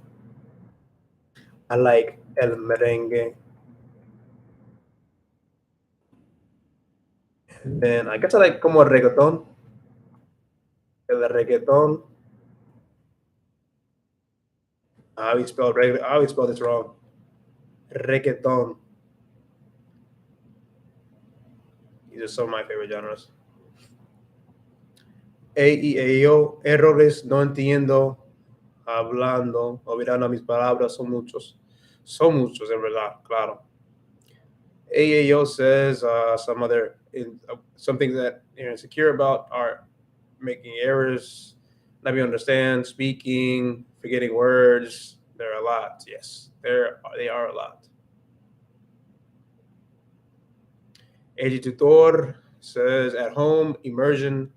I like el merengue. And then I guess I like como reggaeton. El reggaeton. I always spell this wrong. Reggaeton. These are some of my favorite genres. E-I-E-I-O, errores, no entiendo, hablando, olvidando mis palabras, son muchos. Son muchos, en verdad, claro. AAO says some things that you're insecure about are making errors, not being understand, speaking, forgetting words. There are a lot. Yes, they are a lot. AG Tutor says at home immersion,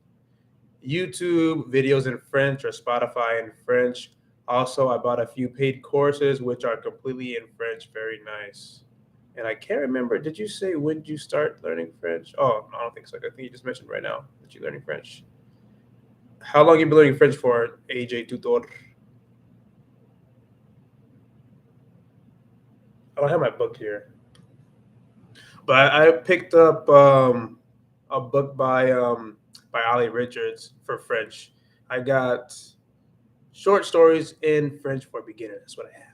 YouTube videos in French or Spotify in French. Also, I bought a few paid courses which are completely in French. Very nice. And I can't remember. Did you say when did you start learning French? Oh, no, I don't think so. I think you just mentioned right now that you're learning French. How long you been learning French for, AJ Tutor? I don't have my book here, but I picked up a book by Ali Richards for French. I got short stories in French for beginners. That's what I have.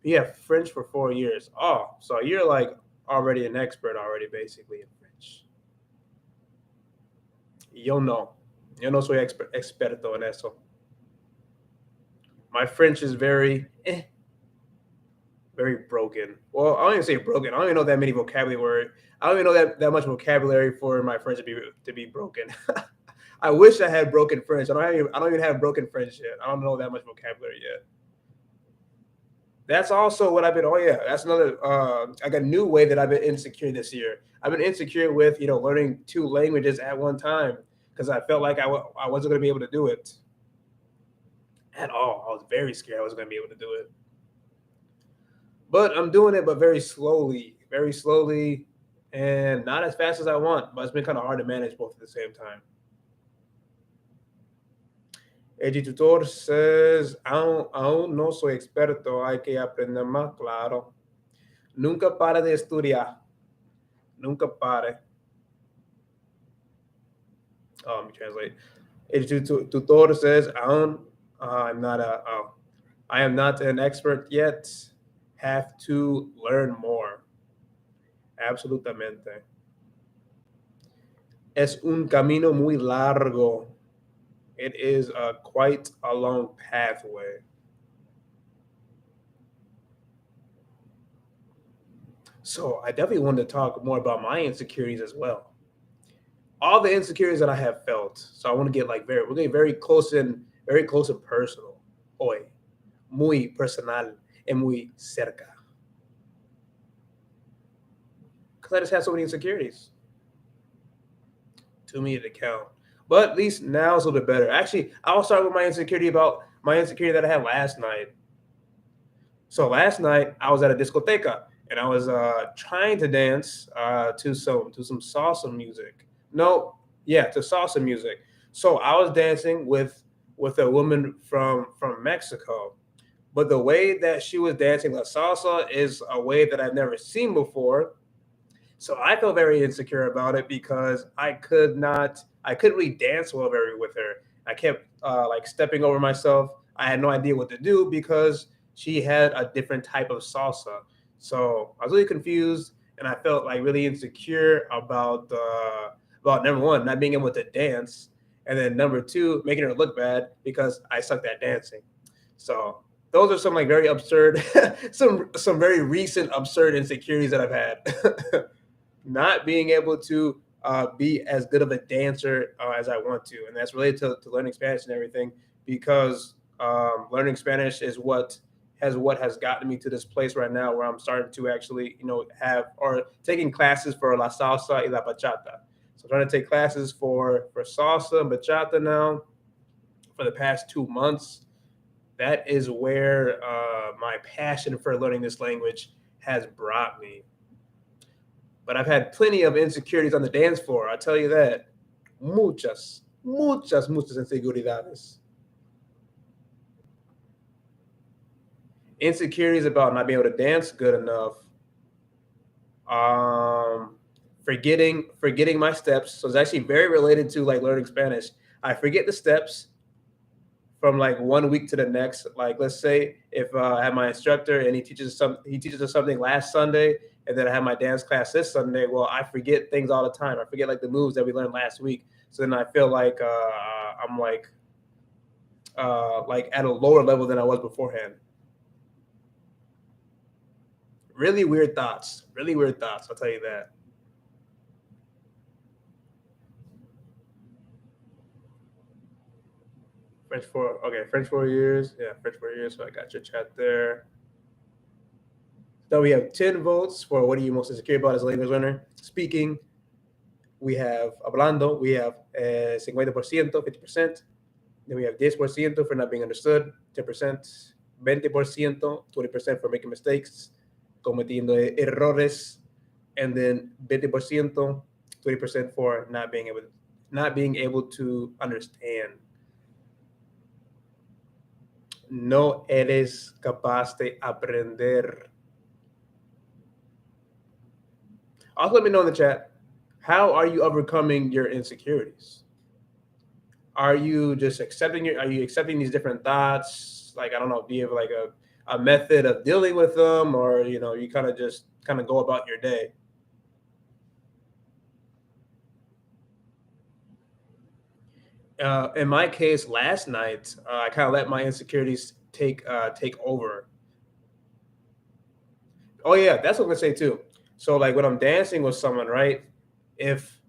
Yeah, French for 4 years. Oh, so you're like already an expert already, basically in French. Yo no, yo no soy experto en eso. My French is very broken. Well, I don't even say broken. I don't even know that many vocabulary words. I don't even know that much vocabulary for my French to be broken. I wish I had broken French. I don't even have broken French yet. I don't know that much vocabulary yet. That's also what I've been. Oh yeah, that's another. Like a new way that I've been insecure this year. I've been insecure with learning two languages at one time because I felt like I wasn't going to be able to do it at all. I was very scared I wasn't going to be able to do it. But I'm doing it, but very slowly, and not as fast as I want. But it's been kind of hard to manage both at the same time. El tutor says, aún no soy experto, hay que aprender más, claro. Nunca pare de estudiar. Nunca pare. Let me translate. El tutor says, I'm not I am not an expert yet. Have to learn more. Absolutamente. Es un camino muy largo. It is quite a long pathway. So I definitely wanted to talk more about my insecurities as well. All the insecurities that I have felt. So I want to get we're getting very close and personal. Hoy, muy personal and muy cerca. Because I just have so many insecurities. Too many to count. But at least now it's a little bit better. Actually, I'll start with my insecurity that I had last night. So last night I was at a discoteca and I was trying to dance to some salsa music. No, yeah, to salsa music. So I was dancing with a woman from Mexico, but the way that she was dancing la salsa is a way that I've never seen before. So I felt very insecure about it because I couldn't really dance well very with her. I kept like stepping over myself. I had no idea what to do because she had a different type of salsa. So I was really confused, and I felt like really insecure about number one, not being able to dance, and then number two, making her look bad because I sucked at dancing. So those are some like very absurd, some very recent absurd insecurities that I've had. Not being able to be as good of a dancer as I want to, and that's related to learning Spanish and everything. Because learning Spanish is what has gotten me to this place right now, where I'm starting to actually, have or taking classes for la salsa y la bachata. So I'm trying to take classes for salsa and bachata now for the past 2 months. That is where my passion for learning this language has brought me. But I've had plenty of insecurities on the dance floor. I tell you that. Muchas inseguridades. Insecurities about not being able to dance good enough. Forgetting my steps. So it's actually very related to like learning Spanish. I forget the steps from like 1 week to the next. Like, let's say if I have my instructor and he teaches us something last Sunday, and then I have my dance class this Sunday. Well, I forget things all the time. I forget like the moves that we learned last week. So then I feel like I'm like at a lower level than I was beforehand. Really weird thoughts. Really weird thoughts. I'll tell you that. French 4 years. Yeah, French 4 years. So I got your chat there. So we have 10 votes for what are you most insecure about as a language learner. Speaking, we have hablando, we have 50%, 50%. Then we have 10% for not being understood, 10%, 20%, 20% for making mistakes, cometiendo errores, and then 20%, 20% for not being able to understand. No eres capaz de aprender. Also, let me know in the chat, how are you overcoming your insecurities? Are you just are you accepting these different thoughts? Like, I don't know, do you have like a method of dealing with them, or, you kind of go about your day? In my case, last night, I kind of let my insecurities take over. Oh yeah, that's what I'm gonna say too. So like when I'm dancing with someone, right? If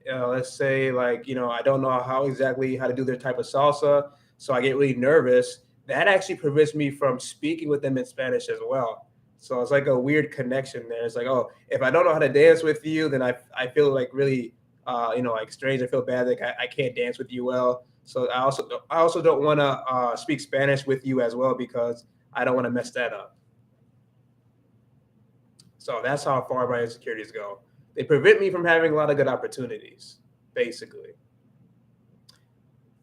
let's say like I don't know how to do their type of salsa, so I get really nervous. That actually prevents me from speaking with them in Spanish as well. So it's like a weird connection there. It's like, oh, if I don't know how to dance with you, then I feel like really like strange. I feel bad, like I can't dance with you well. So I also don't want to speak Spanish with you as well, because I don't want to mess that up. So that's how far my insecurities go. They prevent me from having a lot of good opportunities, basically.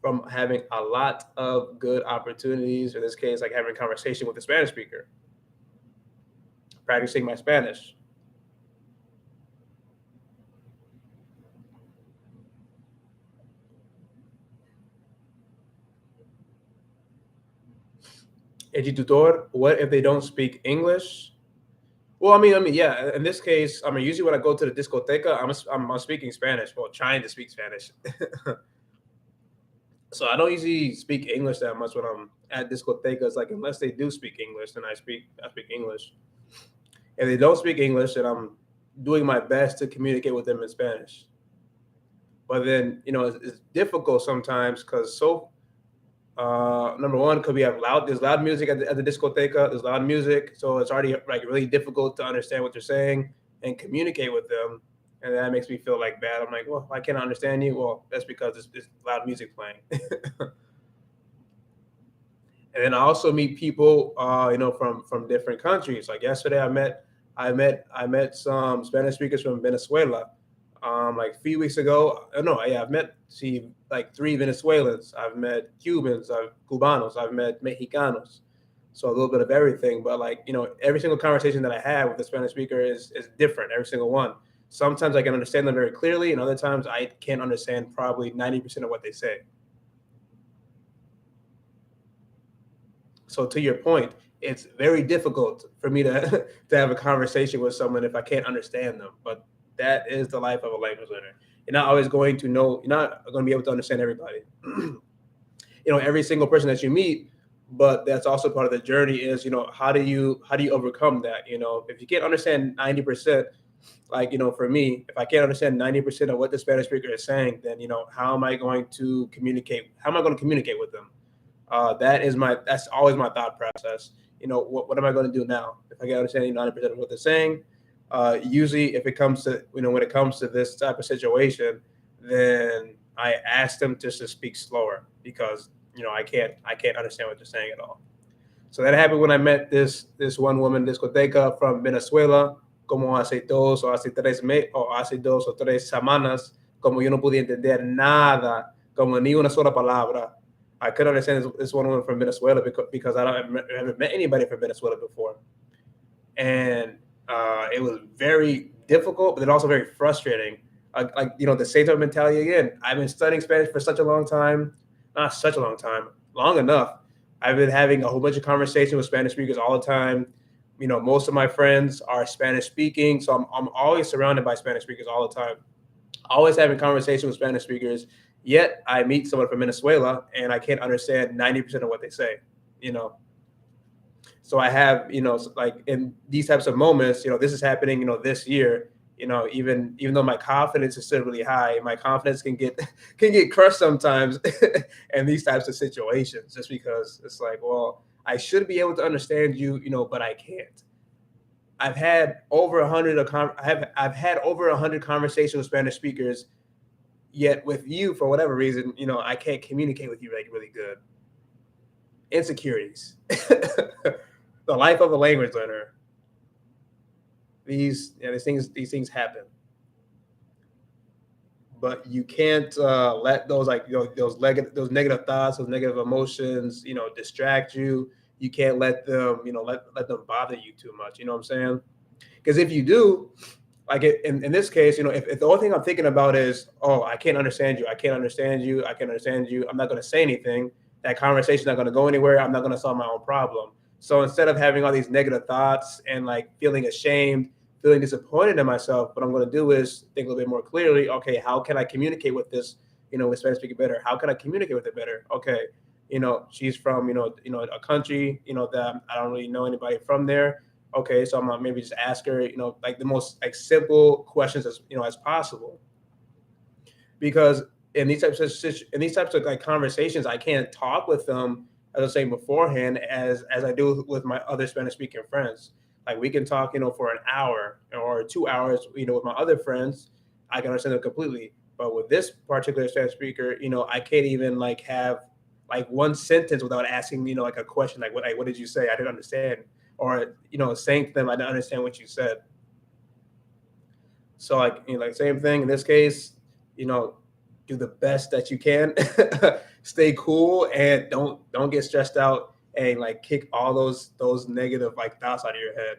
From having a lot of good opportunities, in this case, like having a conversation with a Spanish speaker, practicing my Spanish. Tutor, what if they don't speak English? Well, I mean, yeah. In this case, usually when I go to the discoteca, I'm speaking Spanish. Well, trying to speak Spanish. So I don't usually speak English that much when I'm at discotecas. Like, unless they do speak English, then I speak English. If they don't speak English, then I'm doing my best to communicate with them in Spanish. But then it's difficult sometimes, because number one, because there's loud music at the discoteca. There's loud music, so it's already like really difficult to understand what they're saying and communicate with them, and that makes me feel like bad. I'm like, well, I can't understand you. Well, that's because it's loud music playing. And then I also meet people, from different countries. Like yesterday, I met some Spanish speakers from Venezuela. Like a few weeks ago, no, yeah, I've met like 3 Venezuelans. I've met Cubans, Cubanos, I've met Mexicanos. So a little bit of everything. But like, every single conversation that I have with a Spanish speaker is different, every single one. Sometimes I can understand them very clearly, and other times I can't understand probably 90% of what they say. So to your point, it's very difficult for me to to have a conversation with someone if I can't understand them. But that is the life of a language learner. You're not always going to know. You're not going to be able to understand everybody. Every single person that you meet. But that's also part of the journey. Is how do you overcome that? If you can't understand 90%, like for me, if I can't understand 90% of what the Spanish speaker is saying, then how am I going to communicate? How am I going to communicate with them? That's always my thought process. What am I going to do now if I can understand 90% of what they're saying? Usually, if it comes to when it comes to this type of situation, then I ask them just to speak slower because I can't understand what they're saying at all. So that happened when I met this one woman, discoteca from Venezuela, como hace 2 o hace 3 meses o hace 2 o 3 semanas, como yo no podía entender nada, como ni una sola palabra. I couldn't understand this one woman from Venezuela because I haven't met anybody from Venezuela before. And it was very difficult, but then also very frustrating. The same type of mentality again. I've been studying Spanish for such a long time, not such a long time, long enough. I've been having a whole bunch of conversations with Spanish speakers all the time. Most of my friends are Spanish speaking, so I'm always surrounded by Spanish speakers all the time. Always having conversations with Spanish speakers. Yet I meet someone from Venezuela and I can't understand 90% of what they say. So I have, like in these types of moments, this is happening, this year. Even though my confidence is still really high, my confidence can get crushed sometimes in these types of situations, just because it's like, well, I should be able to understand you, but I can't. I've had over 100 I've had over 100 conversations with Spanish speakers, yet with you, for whatever reason, I can't communicate with you like really good. Insecurities. The life of a language learner. These things happen, but you can't let those those negative thoughts, those negative emotions, distract you. You can't let them let them bother you too much. You know what I'm saying? Because if you do, like in this case, if the only thing I'm thinking about is, oh, I can't understand you, I can't understand you, I can't understand you, I'm not going to say anything. That conversation's not going to go anywhere. I'm not going to solve my own problem. So instead of having all these negative thoughts and like feeling ashamed, feeling disappointed in myself, what I'm going to do is think a little bit more clearly. Okay, how can I communicate with this, with Spanish speaking better? How can I communicate with it better? Okay, she's from, a country, that I don't really know anybody from there. Okay, so I'm gonna maybe just ask her, like the most like simple questions as possible. Because in these types of like conversations, I can't talk with them, as I was saying beforehand, as I do with my other Spanish speaking friends. Like we can talk, for an hour or 2 hours, with my other friends. I can understand them completely. But with this particular Spanish speaker, I can't even like have like one sentence without asking, like a question, like what did you say? I didn't understand. Or, saying to them, I didn't understand what you said. So like, like same thing in this case, do the best that you can, stay cool, and don't get stressed out and like kick all those negative like thoughts out of your head.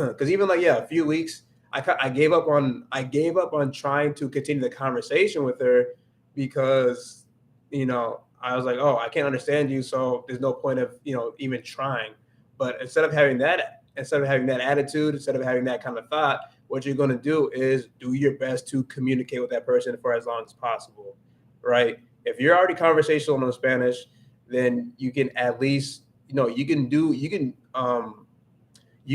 Because even like a few weeks, I gave up on trying to continue the conversation with her because I was like, oh, I can't understand you, so there's no point of even trying. But instead of having that attitude, instead of having that kind of thought, what you're going to do is do your best to communicate with that person for as long as possible, right? If you're already conversational in Spanish, then you can at least, you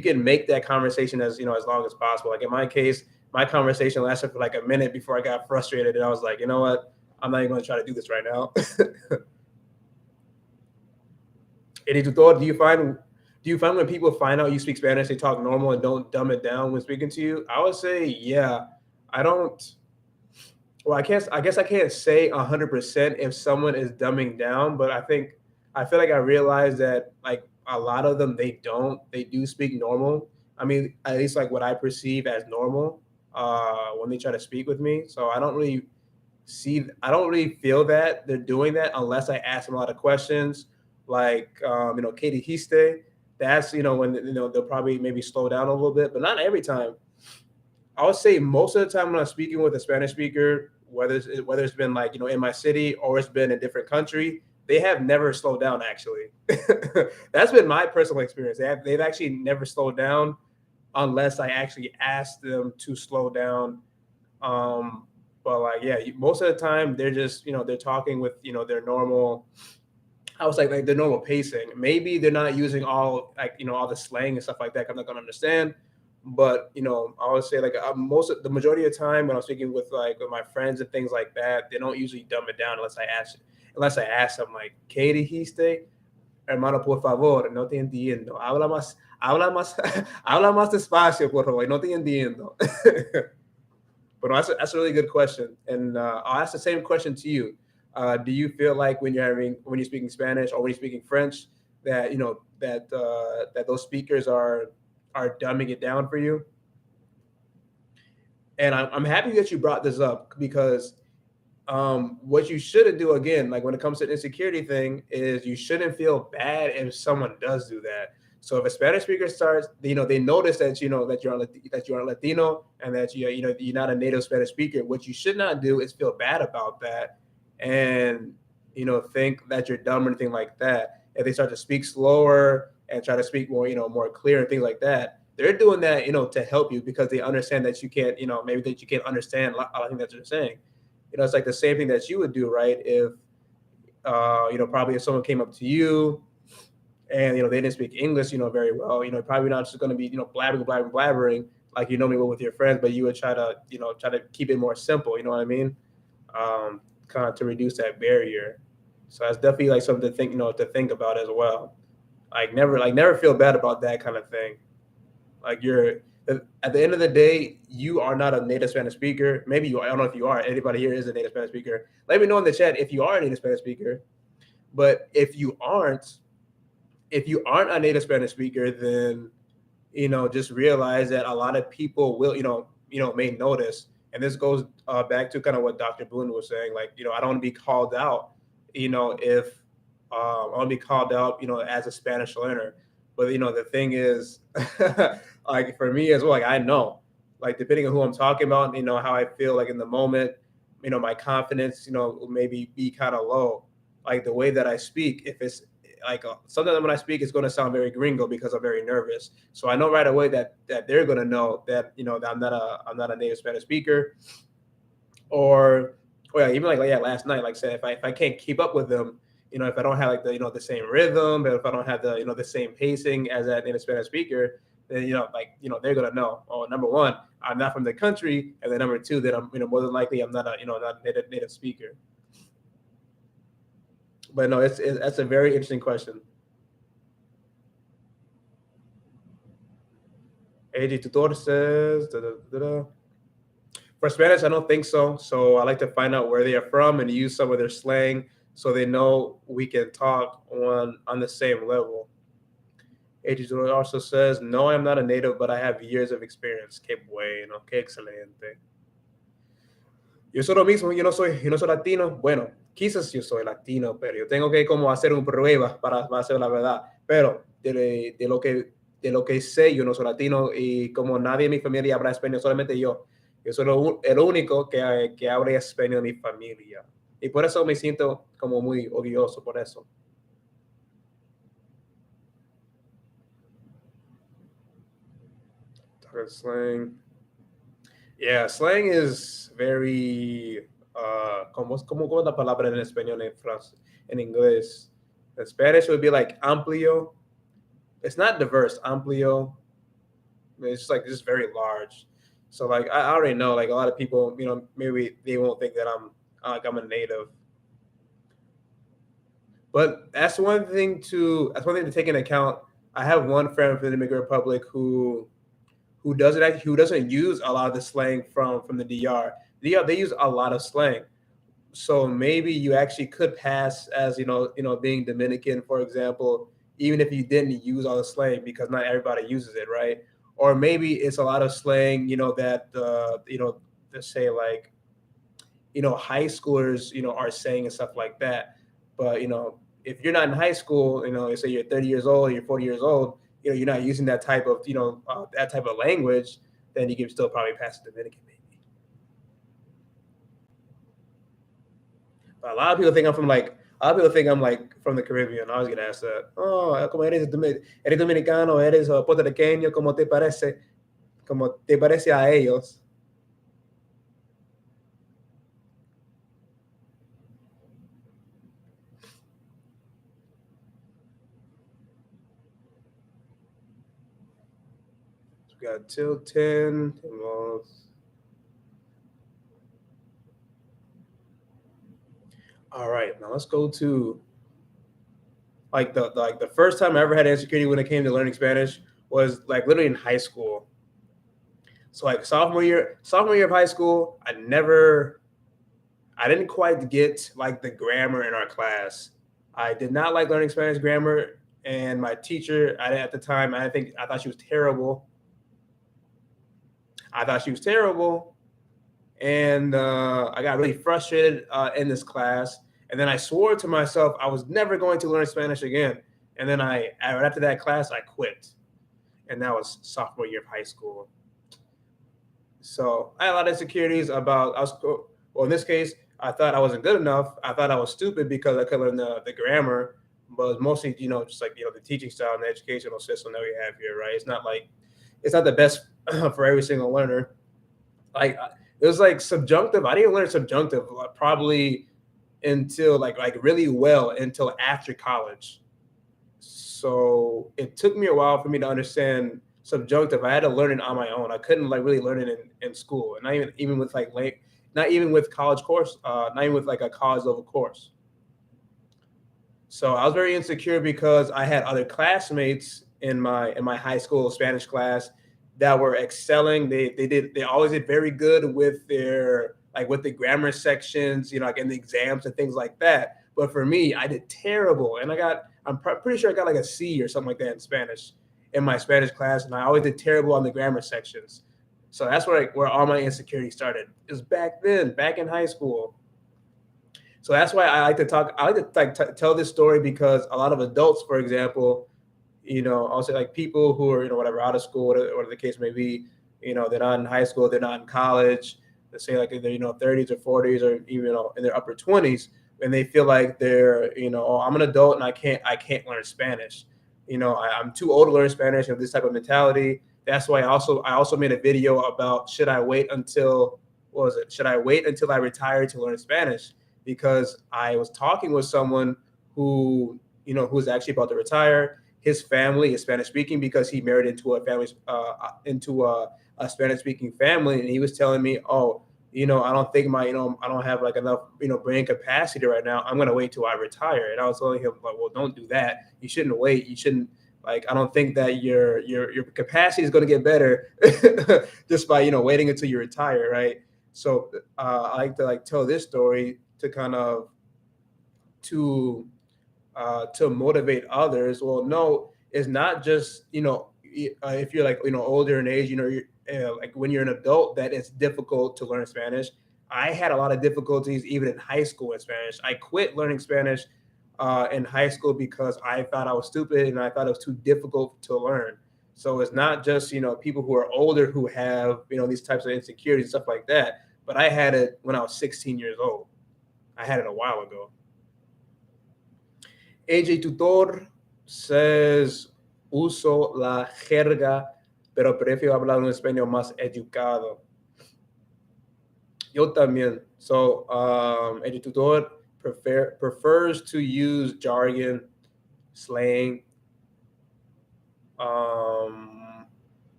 can make that conversation as as long as possible. Like in my case, my conversation lasted for like a minute before I got frustrated, and I was like, you know what, I'm not even going to try to do this right now. Tutor, do you find when people find out you speak Spanish, they talk normal and don't dumb it down when speaking to you? I would say, yeah. I don't. Well, I guess I can't say 100% if someone is dumbing down, but I feel like I realize that like a lot of them they do speak normal. I mean, at least like what I perceive as normal. when they try to speak with me. So I don't really feel that they're doing that unless I ask them a lot of questions, like Katie Histe. That's when they'll probably maybe slow down a little bit, but not every time. I would say most of the time when I'm speaking with a Spanish speaker, whether it's been like in my city or it's been a different country, they have never slowed down. Actually, that's been my personal experience. They've actually never slowed down unless I actually ask them to slow down. But like, yeah, most of the time they're just they're talking with their normal. I was like the normal pacing. Maybe they're not using all all the slang and stuff like that. I'm not gonna understand. But I would say like the majority of the time when I'm speaking with with my friends and things like that, they don't usually dumb it down unless I ask them like, ¿Qué dijiste? Hermano, por favor, no te entiendo. Habla más, habla más despacio, por favor. No te entiendo. But no, that's a really good question, and I'll ask the same question to you. Do you feel like when you're speaking Spanish or when you're speaking French that that those speakers are dumbing it down for you? And I'm happy that you brought this up because what you shouldn't do, again, like when it comes to the insecurity thing, is you shouldn't feel bad if someone does do that. So if a Spanish speaker starts, they notice that that you're a Latino and that you're not a native Spanish speaker. What you should not do is feel bad about that, and think that you're dumb or anything like that. If they start to speak slower and try to speak more clear and things like that, they're doing that to help you because they understand that you can't maybe that you can't understand a lot of things that you're saying. It's like the same thing that you would do, right? If probably if someone came up to you and they didn't speak English very well, probably not just going to be blabbering like you normally would with your friends, but you would try to keep it more simple. You know what I mean? Kind of to reduce that barrier. So that's definitely like something to think about as well. Never feel bad about that kind of thing. Like at the end of the day, you are not a native Spanish speaker. Maybe you are. I don't know if you are. Anybody here is a native Spanish speaker. Let me know in the chat if you are a native Spanish speaker. But if you aren't a native Spanish speaker, then just realize that a lot of people will may notice. And this goes back to kind of what Dr. Boone was saying. Like I don't want to be called out. If I want to be called out, as a Spanish learner. But the thing is, like for me as well, like I know, like depending on who I'm talking about, how I feel like in the moment, my confidence, maybe be kind of low. Like the way that I speak, if it's like sometimes when I speak, it's going to sound very gringo because I'm very nervous. So I know right away that they're going to know that that I'm not a native Spanish speaker, or yeah, even like yeah, last night, like I said, if I can't keep up with them, if I don't have like the same rhythm, if I don't have the same pacing as that native Spanish speaker, then they're gonna know. Oh, number one, I'm not from the country, and then number two, that I'm more than likely I'm not not a native speaker. But no, that's a very interesting question. AJ Tutor says, for Spanish, I don't think so. So I like to find out where they are from and use some of their slang so they know we can talk on the same level. AJ Tutor also says, no, I'm not a native, but I have years of experience. Qué bueno, qué excelente. Yo soy lo mismo, yo no soy latino. Bueno, quizás yo soy latino, pero yo tengo que como hacer una prueba para hacer la verdad. Pero de lo que sé, yo no soy latino y como nadie en mi familia habla español, solamente yo. Yo soy el único que habla español en mi familia. Y por eso me siento como muy orgulloso por eso. Slang. Yeah, slang is very ¿cómo es la palabra en español en inglés? In Spanish it would be like amplio. It's not diverse, amplio. It's like just very large. So like I already know like a lot of people, maybe they won't think that I'm a native. But that's one thing to take into account. I have one friend from the Dominican Republic who doesn't use a lot of the slang from the DR. They use a lot of slang. So maybe you actually could pass as being Dominican, for example, even if you didn't use all the slang because not everybody uses it, right? or maybe it's a lot of slang, that to say like, high schoolers, are saying and stuff like that. But if you're not in high school, let's say you're 30 years old, you're 40 years old, you're not using that type of, that type of language, then you can still probably pass the Dominican maybe. But a lot of people think I'm like from the Caribbean. I was gonna ask that. Oh, como eres dominicano, eres puertorriqueño, como te parece a ellos. So we got Tilton. All right, now let's go to like the first time I ever had insecurity when it came to learning Spanish was like literally in high school. So like sophomore year of high school, I didn't quite get like the grammar in our class. I did not like learning Spanish grammar, and my teacher at the time, I thought she was terrible. I thought she was terrible, and I got really frustrated in this class. And then I swore to myself I was never going to learn Spanish again. And then right after that class, I quit, and that was sophomore year of high school. So I had a lot of insecurities about well, in this case, I thought I wasn't good enough. I thought I was stupid because I couldn't learn the grammar, but mostly, just like the teaching style and the educational system that we have here, right? It's not the best for every single learner. Like it was like subjunctive. I didn't learn subjunctive probably until like really well until after college. So it took me a while for me to understand subjunctive. I had to learn it on my own. I couldn't like really learn it in school, and not even with like not even with college course, not even with like a college level course. So I was very insecure because I had other classmates in my high school Spanish class that were excelling. They always did very good with their like with the grammar sections, like in the exams and things like that. But for me, I did terrible, and I'm pretty sure I got like a C or something like that in Spanish in my Spanish class, and I always did terrible on the grammar sections. So that's where all my insecurity started. It was back then, back in high school. So that's why I like to talk. I like to tell this story because a lot of adults, for example, I'll say like people who are whatever out of school, whatever the case may be, they're not in high school, they're not in college. Let's say like they're 30s or 40s or even in their upper 20s, and they feel like they're oh, I'm an adult and I can't learn Spanish. I'm too old to learn Spanish. This type of mentality. That's why I also made a video about should I wait until what was it? Should I wait until I retire to learn Spanish? Because I was talking with someone who's actually about to retire. His family is Spanish speaking because he married into a Spanish speaking family, and he was telling me, oh, I don't think I don't have like enough brain capacity right now. I'm gonna wait till I retire. And I was telling him like, well, don't do that. You shouldn't wait. You shouldn't like. I don't think that your capacity is gonna get better just by waiting until you retire, right? So I like to like tell this story to kind of to motivate others. Well, no, it's not just if you're like older in age, like when you're an adult that it's difficult to learn Spanish. I had a lot of difficulties even in high school in Spanish. I quit learning Spanish in high school because I thought I was stupid and I thought it was too difficult to learn. So it's not just people who are older who have these types of insecurities and stuff like that. But I had it when I was 16 years old. I had it a while ago. AJ Tutor says, uso la jerga, pero prefiero hablar un español más educado. Yo también. So, AJ Tutor prefers to use jargon, slang. So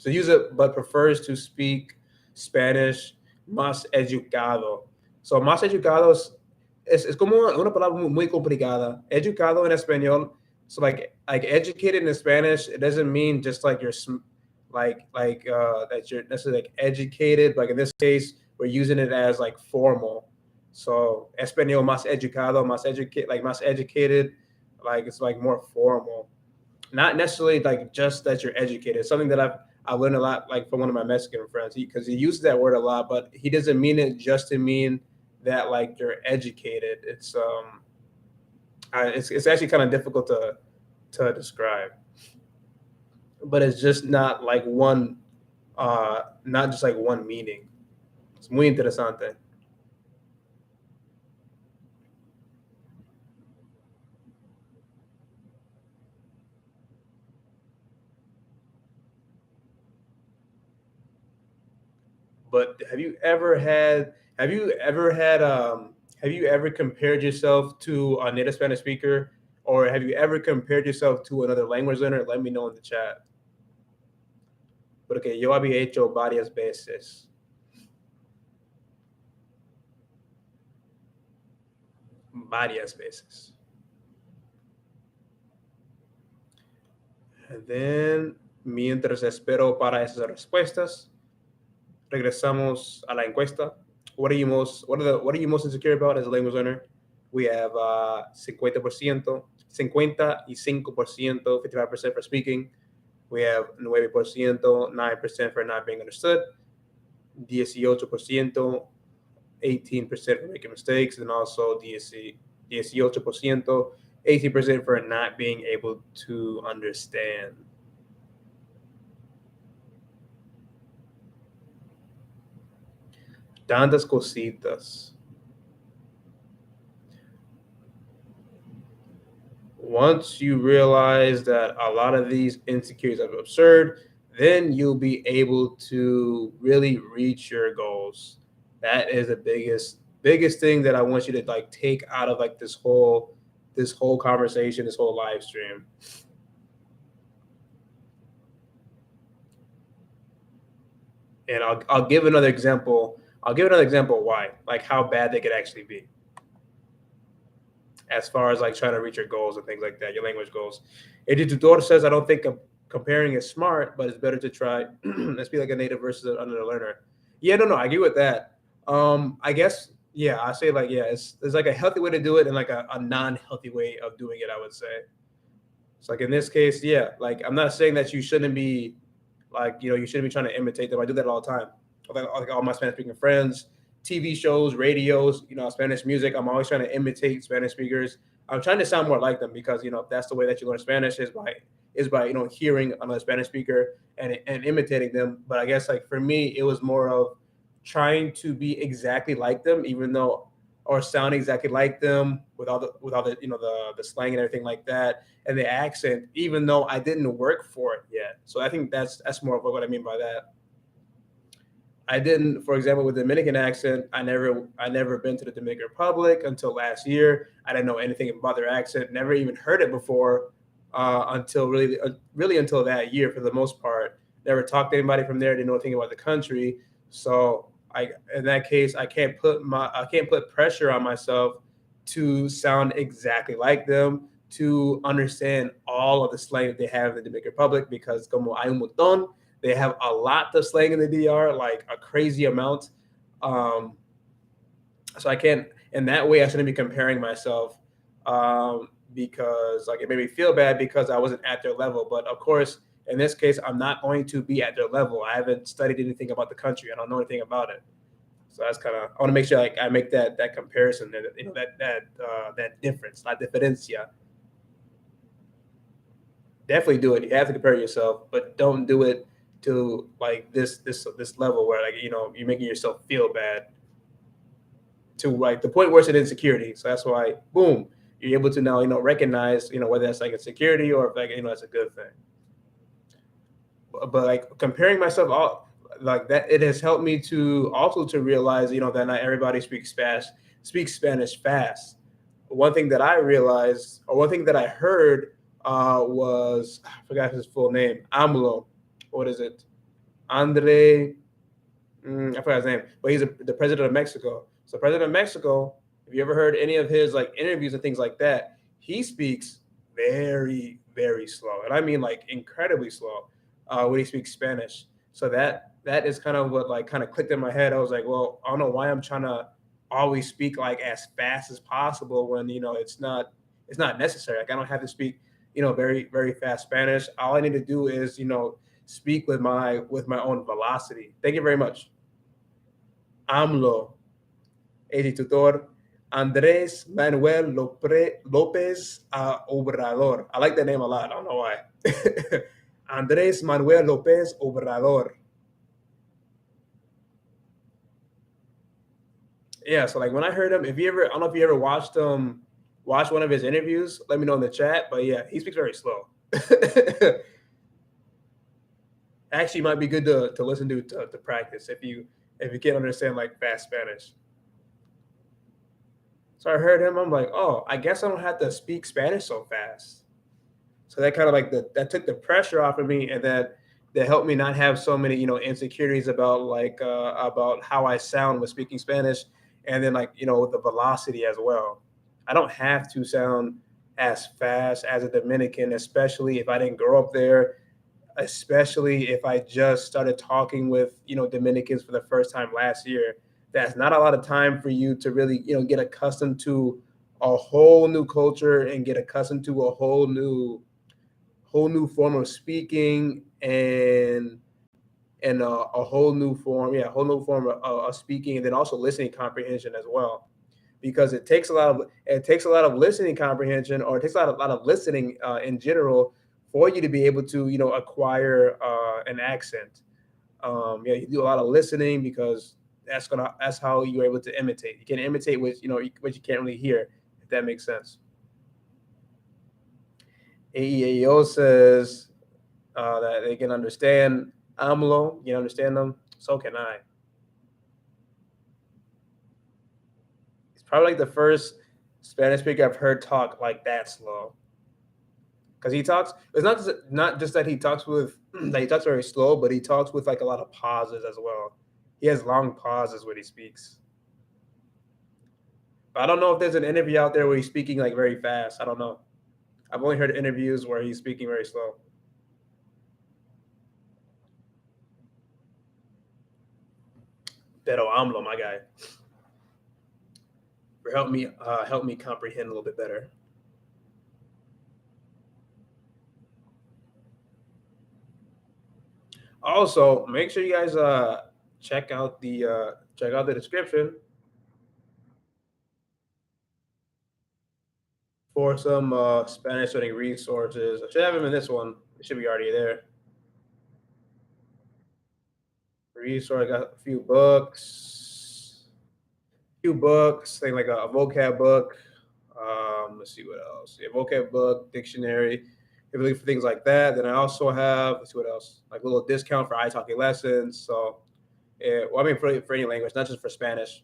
use it, but prefers to speak Spanish más educado. So, más educado es como una palabra muy complicada. Educado en español. So like educated in Spanish, it doesn't mean just like you're that you're necessarily like educated. Like in this case, we're using it as like formal. So español más educado, más educated, like it's like more formal. Not necessarily like just that you're educated. It's something that I learned a lot like from one of my Mexican friends because he uses that word a lot, but he doesn't mean it just to mean that like you're educated. It's actually kind of difficult to describe, but it's just not like one, not just like one meaning. Es muy interesante. But have you ever compared yourself to a native Spanish speaker, or have you ever compared yourself to another language learner? Let me know in the chat. Porque yo había hecho varias veces. Varias veces. And then, mientras espero para esas respuestas, regresamos a la encuesta. What are you most insecure about as a language learner? We have 50%, 55%, 55% for speaking. We have 9%, 9% for not being understood, 18%, 18% for making mistakes, and also 18%, 18% for not being able to understand. Tantas cositas. Once you realize that a lot of these insecurities are absurd, then you'll be able to really reach your goals. That is the biggest thing that I want you to like take out of like this whole conversation, this whole live stream. And I'll give another example. I'll give another example why, like how bad they could actually be. As far as like trying to reach your goals and things like that, your language goals. El tutor says, I don't think comparing is smart, but it's better to try. Let's be like a native versus another learner. Yeah, no, I agree with that. I guess, yeah, I say like, yeah, there's like a healthy way to do it and like a non-healthy way of doing it, I would say. It's like in this case, yeah, like I'm not saying that you shouldn't be like, you shouldn't be trying to imitate them. I do that all the time. Like all my Spanish speaking friends, TV shows, radios, Spanish music. I'm always trying to imitate Spanish speakers. I'm trying to sound more like them because that's the way that you learn Spanish is by hearing another Spanish speaker and imitating them. But I guess like for me, it was more of trying to be exactly like them, even though or sound exactly like them with all the the slang and everything like that and the accent, even though I didn't work for it yet. So I think that's more of what I mean by that. I didn't, for example, with the Dominican accent, I never been to the Dominican Republic until last year. I didn't know anything about their accent, never even heard it before until really until that year for the most part. Never talked to anybody from there, didn't know anything about the country. So in that case, I can't put pressure on myself to sound exactly like them, to understand all of the slang that they have in the Dominican Republic because como hay un montón, they have a lot of slang in the DR, like a crazy amount. Um, so I can't, in that way, I shouldn't be comparing myself because like it made me feel bad because I wasn't at their level. But of course, in this case, I'm not going to be at their level. I haven't studied anything about the country. I don't know anything about it. So that's kind of, I want to make sure like I make that comparison, that difference, la diferencia. Definitely do it. You have to compare yourself, but don't do it to like this level where like you're making yourself feel bad to like the point where it's an insecurity. So that's why boom, you're able to now recognize whether that's like insecurity or if like that's a good thing. But like comparing myself all like that, it has helped me to also to realize that not everybody speaks Spanish fast. One thing that I realized, or one thing that I heard, was I forgot his full name. AMLO. What is it? Andre. I forgot his name, but he's the president of Mexico. So, president of Mexico. Have you ever heard any of his like interviews and things like that? He speaks very, very slow, and I mean like incredibly slow when he speaks Spanish. So that is kind of what like kind of clicked in my head. I was like, well, I don't know why I'm trying to always speak like as fast as possible when it's not necessary. Like I don't have to speak very very fast Spanish. All I need to do is speak with my own velocity. Thank you very much. AMLO, el tutor, Andrés Manuel López Obrador. I like that name a lot. I don't know why. Andrés Manuel López Obrador. Yeah, so like when I heard him, if you ever, I don't know if you ever watched one of his interviews, let me know in the chat. But yeah, he speaks very slow. Actually, might be good to listen to practice if you can't understand like fast Spanish. So I heard him. I'm like, oh, I guess I don't have to speak Spanish so fast. So that kind of like that took the pressure off of me, and that helped me not have so many insecurities about about how I sound with speaking Spanish, and then like the velocity as well. I don't have to sound as fast as a Dominican, especially if I didn't grow up there, especially if I just started talking with Dominicans for the first time last year. That's not a lot of time for you to really get accustomed to a whole new culture and get accustomed to a whole new form of speaking, and a whole new form, of speaking, and then also listening comprehension as well, because it takes a lot of listening comprehension, or it takes a lot of listening in general, for you to be able to acquire an accent. Yeah, you do a lot of listening, because that's how you're able to imitate. You can imitate what you can't really hear, if that makes sense. AEAO says that they can understand AMLO. You understand them? So can I. It's probably like the first Spanish speaker I've heard talk like that slow. Because he talks, it's not just that he talks with that he talks very slow, but he talks with like a lot of pauses as well. He has long pauses when he speaks. But I don't know if there's an interview out there where he's speaking like very fast. I don't know. I've only heard interviews where he's speaking very slow. Pero AMLO, my guy, for help me comprehend a little bit better. Also, make sure you guys check out the description for some Spanish learning resources. I should have them in this one. It should be already there. Resource, I got a few books, thing like a vocab book. Let's see what else. Yeah, vocab book, dictionary, for things like that. Then I also have, let's see what else, like a little discount for ITALKI lessons. So, yeah, well, I mean, for any language, not just for Spanish.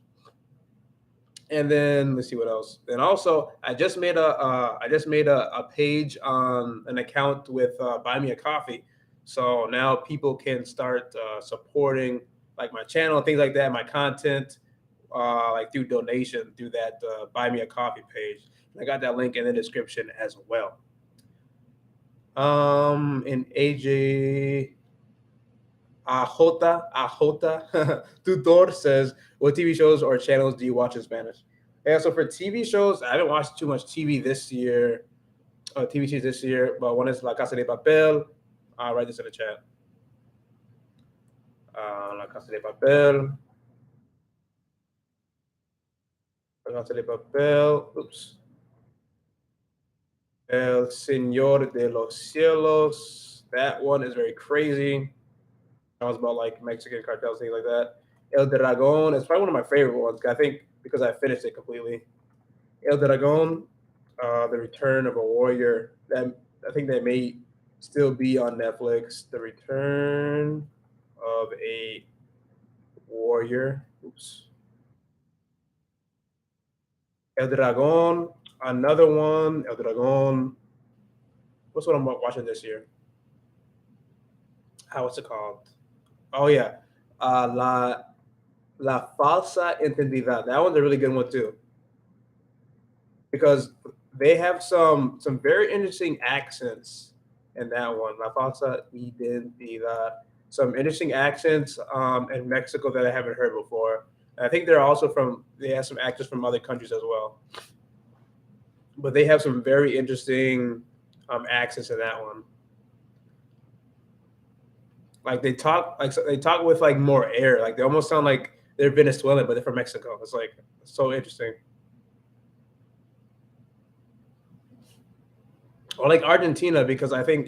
And then let's see what else. And also, I just made a page on an account with Buy Me a Coffee. So now people can start supporting like my channel, things like that, my content, like through donation through that Buy Me a Coffee page. I got that link in the description as well. And AJ Ajota Tutor says, what TV shows or channels do you watch in Spanish? Yeah, so for TV shows, I haven't watched too much TV this year, TV shows this year, but one is La Casa de Papel. I'll write this in the chat. La Casa de Papel. La Casa de Papel. Oops. El Señor de los Cielos. That one is very crazy. That was about like Mexican cartels, things like that. El Dragon is probably one of my favorite ones, I think, because I finished it completely. El Dragon, The Return of a Warrior. That, I think that may still be on Netflix. The Return of a Warrior. Oops. El Dragon, another one. El Dragon. What's what I'm watching this year? What's it called? Oh yeah, La Falsa Entendida. That one's a really good one too, because they have some very interesting accents in that one. La Falsa Entendida. Some interesting accents in Mexico that I haven't heard before. And I think they're also they have some actors from other countries as well. But they have some very interesting accents in that one. Like they talk with like more air. Like they almost sound like they're Venezuelan, but they're from Mexico. It's like so interesting. Or like Argentina, because I think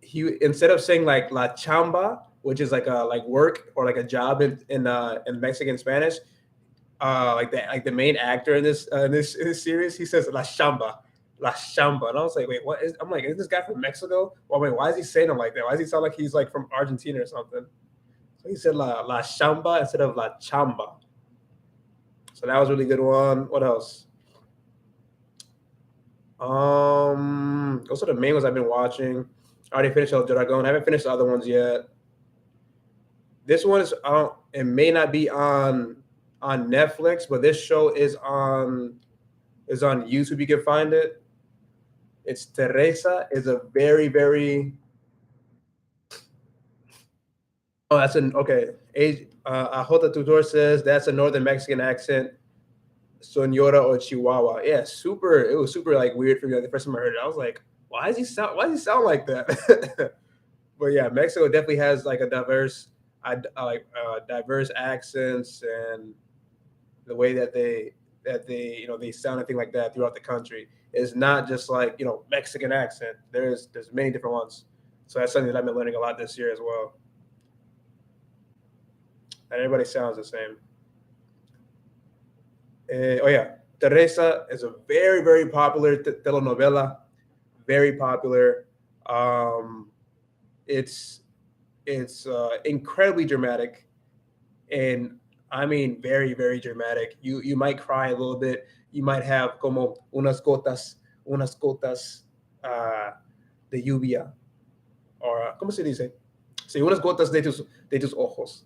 he instead of saying like la chamba, which is like a like work or like a job in Mexican Spanish, like the main actor in this series, he says la chamba, la chamba, and I was like, wait, what is? I'm like, is this guy from Mexico? Well, wait, why is he saying it like that? Why does he sound like he's like from Argentina or something? So he said la chamba instead of la chamba. So that was a really good one. What else? Those are the main ones I've been watching. I already finished El Dragon. I haven't finished the other ones yet. This one is it may not be on Netflix, but this show is on YouTube. You can find it. It's Teresa. Is a very very. Oh, that's an okay. Ajota Tutor says that's a Northern Mexican accent. Sonora or Chihuahua. Yeah, super. It was super like weird for me. The first time I heard it, I was like, why does he sound like that? But yeah, Mexico definitely has like a diverse accents, and the way that they sound and things like that throughout the country is not just like Mexican accent. There's many different ones. So that's something that I've been learning a lot this year as well. And everybody sounds the same. Oh yeah, Teresa is a very very popular telenovela, very popular. It's incredibly dramatic, and I mean very very dramatic. You might cry a little bit. You might have como unas gotas de lluvia, or ¿cómo se dice? Sí, unas gotas de tus ojos.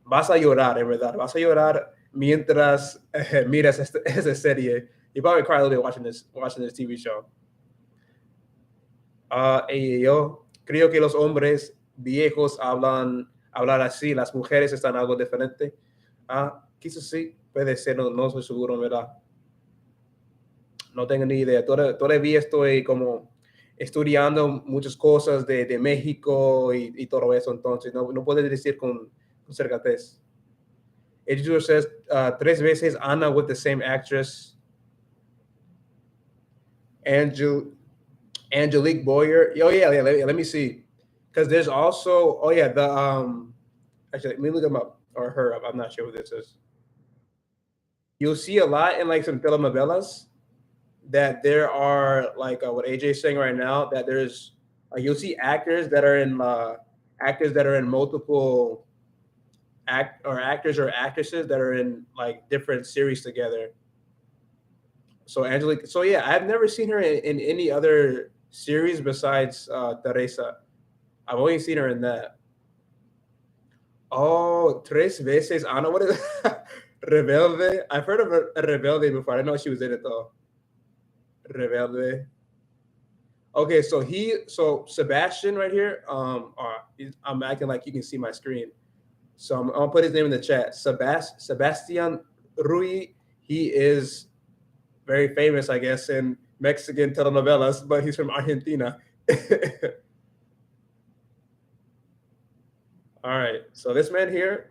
Vas a llorar, en verdad. Vas a llorar mientras miras esta serie. You probably cry a little bit watching this TV show. Y yo creo que los hombres viejos hablar así, las mujeres están algo diferente. Quizás sí, puede ser, no soy seguro, ¿verdad? No tengo ni idea. Todavía estoy como estudiando muchas cosas de México y todo eso, entonces no puedo decir con certeza. Editor says 3 veces Anna with the same actress. Angelique Boyer. Oh yeah, let me see. Because there's also the actually let me look him up or her up. I'm not sure who this is. You'll see a lot in like some telenovelas that there are like what AJ's saying right now, that there's you'll see actors that are in multiple actors or actresses that are in like different series together. So Angelique, so yeah, I've never seen her in any other series besides Teresa. I've only seen her in that. Oh, tres veces Ana. What is Rebelde? I've heard of Rebelde before. I didn't know she was in it though. Rebelde. Okay, so Sebastian right here. I'm acting like you can see my screen. So I'm gonna put his name in the chat. Sebastian Rui. He is very famous, I guess, in Mexican telenovelas, but he's from Argentina. All right, so this man here,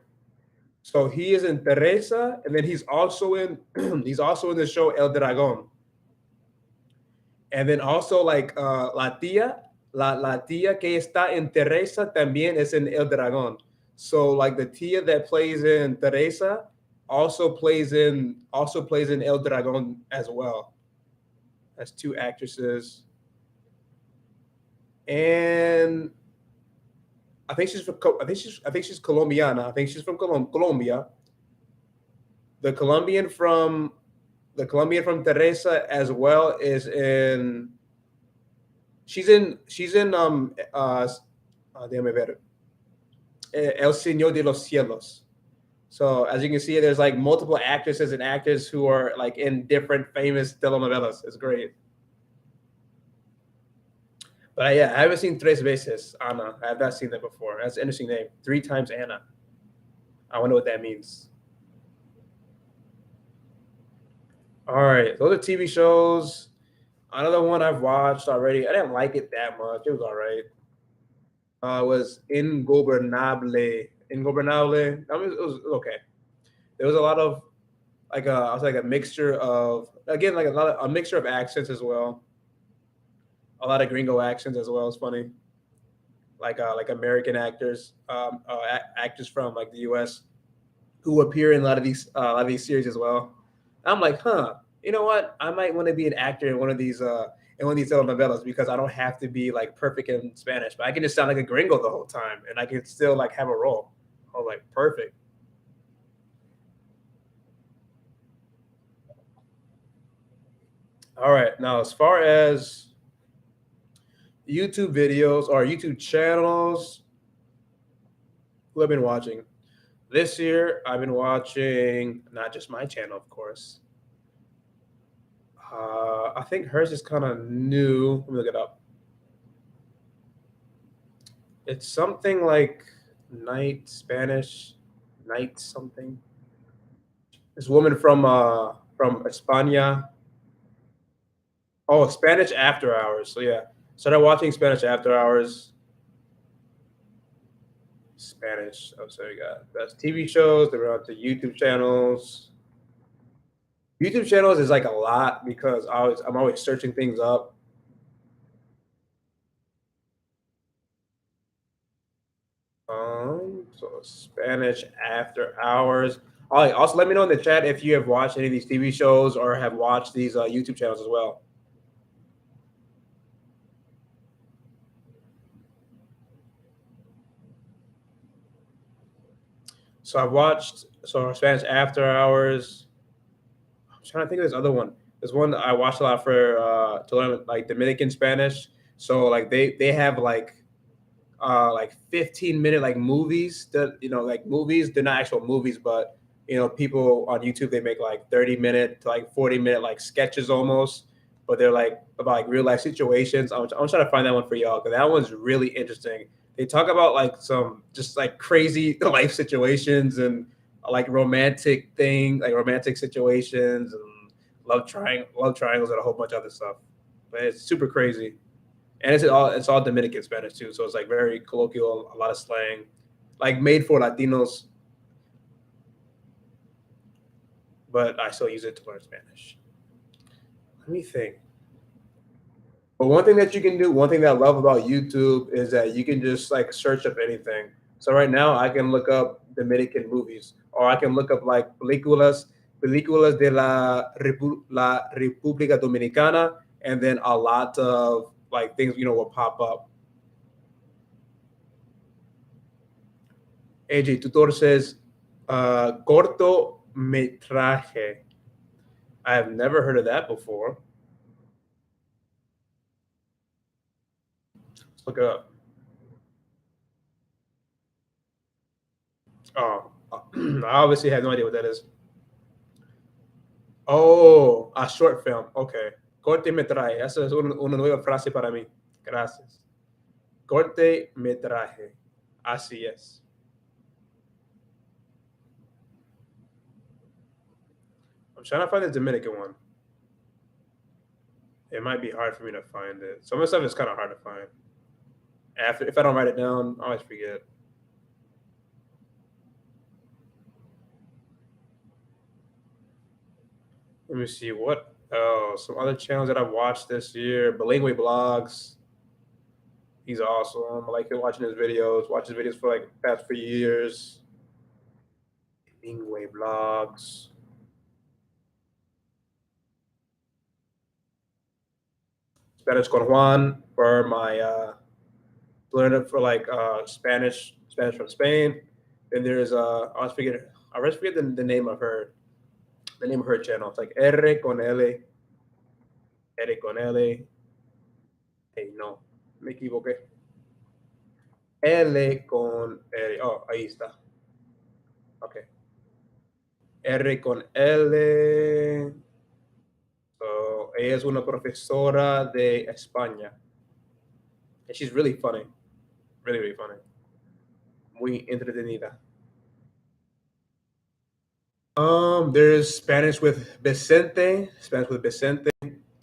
so he is in Teresa, and then he's also in the show El Dragón, and then also like la tía que está en Teresa también es en El Dragón. So like the tia that plays in Teresa also plays in El Dragón as well. That's 2 actresses, and I think she's Colombiana. I think she's from Colombia. The Colombian from Teresa as well is in. She's in déjame ver. El Señor de los Cielos. So as you can see, there's like multiple actresses and actors who are like in different famous telenovelas. It's great. But yeah, I haven't seen Tres Veces Ana. I have not seen that before. That's an interesting name. 3 times Anna. I wonder what that means. All right, those are TV shows. Another one I've watched already. I didn't like it that much. It was all right. Was Ingobernable. Ingobernable. I mean, it was okay. There was a lot of I was like a mixture of again like a mixture of accents as well. A lot of gringo accents as well. It's funny, like American actors, actors from like the U.S. who appear in a lot of these series as well. I'm like, huh, you know what? I might want to be an actor in one of these telenovelas because I don't have to be like perfect in Spanish, but I can just sound like a gringo the whole time and I can still like have a role. I was like, perfect. All right, now as far as YouTube videos or YouTube channels, who I've been watching this year, I've been watching not just my channel, of course. I think hers is kind of new. Let me look it up. It's something like night Spanish, night something. This woman from España. Oh, Spanish After Hours. So yeah, started watching Spanish After Hours. Spanish. Oh, so you got that's TV shows. They were on to YouTube channels. YouTube channels is like a lot because I'm always searching things up. So Spanish After Hours. All right. Also, let me know in the chat if you have watched any of these TV shows or have watched these YouTube channels as well. So I've watched Spanish After Hours. I'm trying to think of this other one. There's one that I watched a lot for to learn like Dominican Spanish. So like they have like 15-minute like movies that like movies. They're not actual movies, but people on YouTube they make like 30-minute to like 40-minute like sketches almost, but they're like about like real life situations. I'm trying to find that one for y'all because that one's really interesting. They talk about like some just like crazy life situations and like romantic situations and love triangles and a whole bunch of other stuff. But it's super crazy and it's all Dominican Spanish too. So it's like very colloquial, a lot of slang, like made for Latinos. But I still use it to learn Spanish. Let me think. But one thing that you can do, one thing that I love about YouTube is that you can just like search up anything. So right now I can look up Dominican movies, or I can look up like películas de la República Dominicana, and then a lot of like things will pop up. AJ Tutor says, cortometraje. I have never heard of that before. Let's look it up. Oh, I obviously have no idea what that is. Oh, a short film. Okay. Cortometraje. Esa es una nueva frase para mí. Gracias. Cortometraje. Así es. I'm trying to find the Dominican one. It might be hard for me to find it. Some of the stuff is kind of hard to find. If I don't write it down, I always forget. Let me see what else. Some other channels that I've watched this year. Bilingue blogs. He's awesome. I like watching his videos. Watch his videos for like the past few years. Bilingue blogs. Spanish con Juan for my learn it for like Spanish from Spain. Then there's I always forget the name of her channel. It's like R con L, R con L. Hey, no, me equivoqué. L con R. Oh, ahí está. Okay. R con L. So, ella es una profesora de España. And she's really funny. Really, really funny. Muy entretenida. There's Spanish with Vicente. Spanish with Vicente.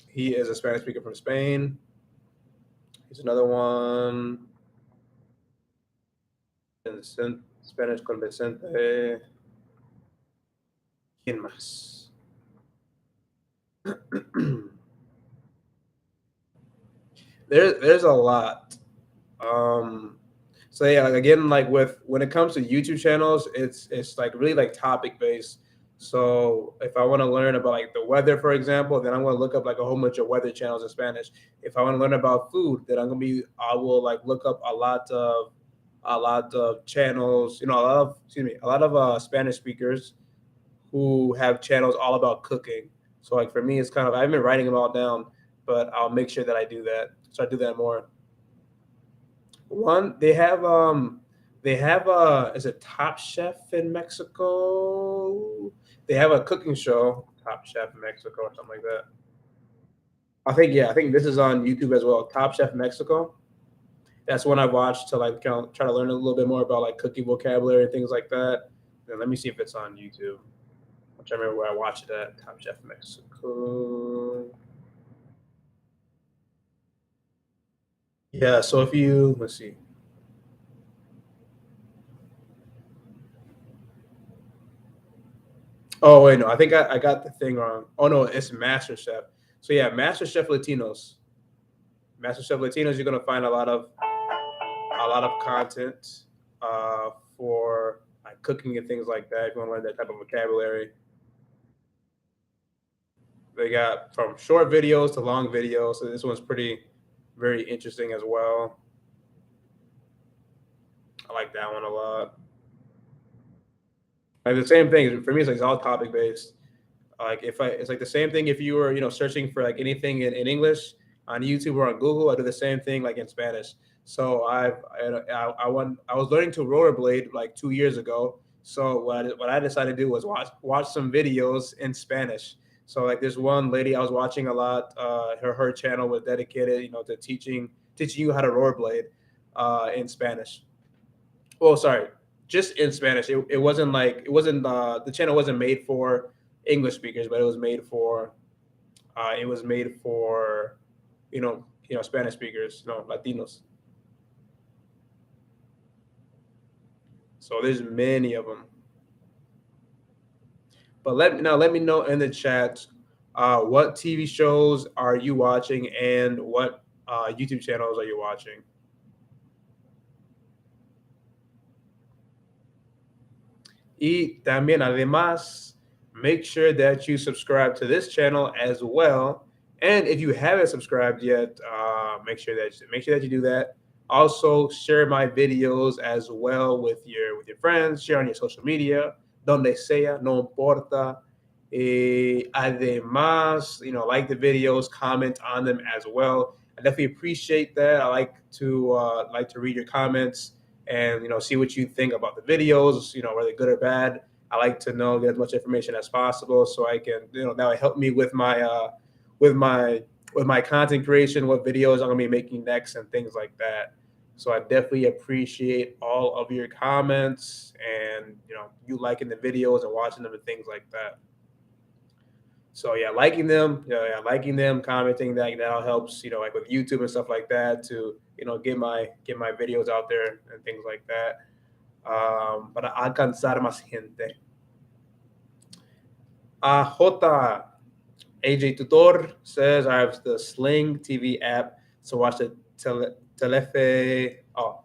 He is a Spanish speaker from Spain. Here's another one. Spanish con Vicente. ¿Quién más? There's a lot. So yeah, like again, like with when it comes to YouTube channels, it's like really like topic based. So if I want to learn about like the weather, for example, then I'm going to look up like a whole bunch of weather channels in Spanish. If I want to learn about food, then I will like look up a lot of channels, a lot of Spanish speakers who have channels all about cooking. So like for me, it's kind of I've been writing them all down, but I'll make sure that I do that. So I do that more. One they have is it Top Chef in Mexico? They have a cooking show, Top Chef Mexico or something like that. I think this is on YouTube as well. Top Chef Mexico. That's one I watched to like kind of try to learn a little bit more about like cooking vocabulary and things like that. And let me see if it's on YouTube. Which I remember where I watched it at. Top Chef Mexico. Yeah, so if you let's see. Oh wait, no, I think I got the thing wrong. Oh no, it's Master Chef. So yeah, Master Chef Latinos. Master Chef Latinos, you're gonna find a lot of content for like cooking and things like that. If you want to learn that type of vocabulary, they got from short videos to long videos. So this one's pretty very interesting as well. I like that one a lot. Like the same thing for me. It's like it's all topic based. Like if it's like the same thing if you were searching for like anything in English on YouTube or on Google. I do the same thing like in Spanish. So I was learning to rollerblade like 2 years ago. So what I decided to do was watch some videos in Spanish. So like there's one lady I was watching a lot. Her channel was dedicated to teaching you how to rollerblade in Spanish. Well, sorry, just in Spanish. It wasn't the channel wasn't made for English speakers, but it was made for Spanish speakers, Latinos. So there's many of them. But let me know in the chat what TV shows are you watching and what YouTube channels are you watching. Y también, además, make sure that you subscribe to this channel as well. And if you haven't subscribed yet, make sure that you do that. Also, share my videos as well with your friends. Share on your social media, donde sea, no importa. Además, like the videos, comment on them as well. I definitely appreciate that. I like to read your comments and see what you think about the videos, whether good or bad. I like to know, get as much information as possible so I can that will help me with my with my with my content creation, what videos I'm gonna be making next and things like that. So I definitely appreciate all of your comments and you liking the videos and watching them and things like that. So yeah, liking them, commenting that all helps. Like with YouTube and stuff like that to get my videos out there and things like that. Para alcanzar más gente. J. AJ Tutor says I have the Sling TV app to watch the Telefe. Oh,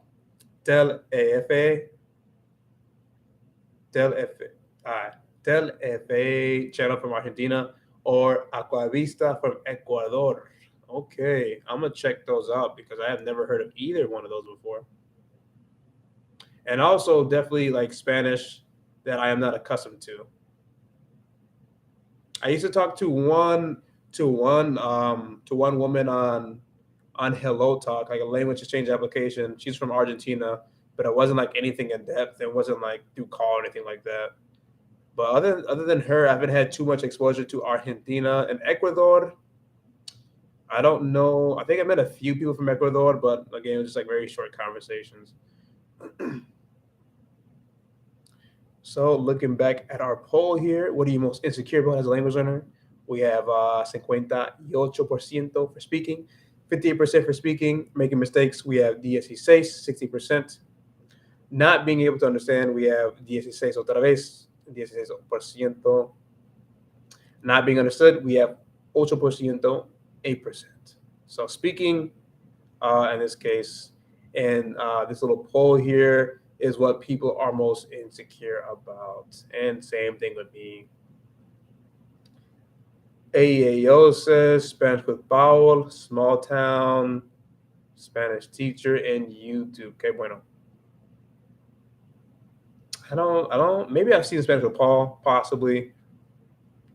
Telefe. Telefe. Telefe channel from Argentina or Aquavista from Ecuador. Okay, I'm gonna check those out because I have never heard of either one of those before. And also definitely like Spanish that I am not accustomed to. I used to talk to one woman on Hello Talk, like a language exchange application. She's from Argentina, but it wasn't like anything in depth. It wasn't like through call or anything like that. But other than her, I haven't had too much exposure to Argentina and Ecuador. I don't know. I think I met a few people from Ecuador, but again, it was just like very short conversations. So looking back at our poll here, what are you most insecure about as a language learner? We have 58% for speaking, 58% for speaking, making mistakes. We have 16, 60%. not being able to understand, we have 16 otra vez, 16%. Not being understood, we have 8%, 8%. So speaking, in this case, and this little poll here is what people are most insecure about. And same thing with me. AEAO says Spanish with Paul, small town, Spanish teacher, and YouTube. Que bueno. I don't, maybe I've seen Spanish with Paul, possibly.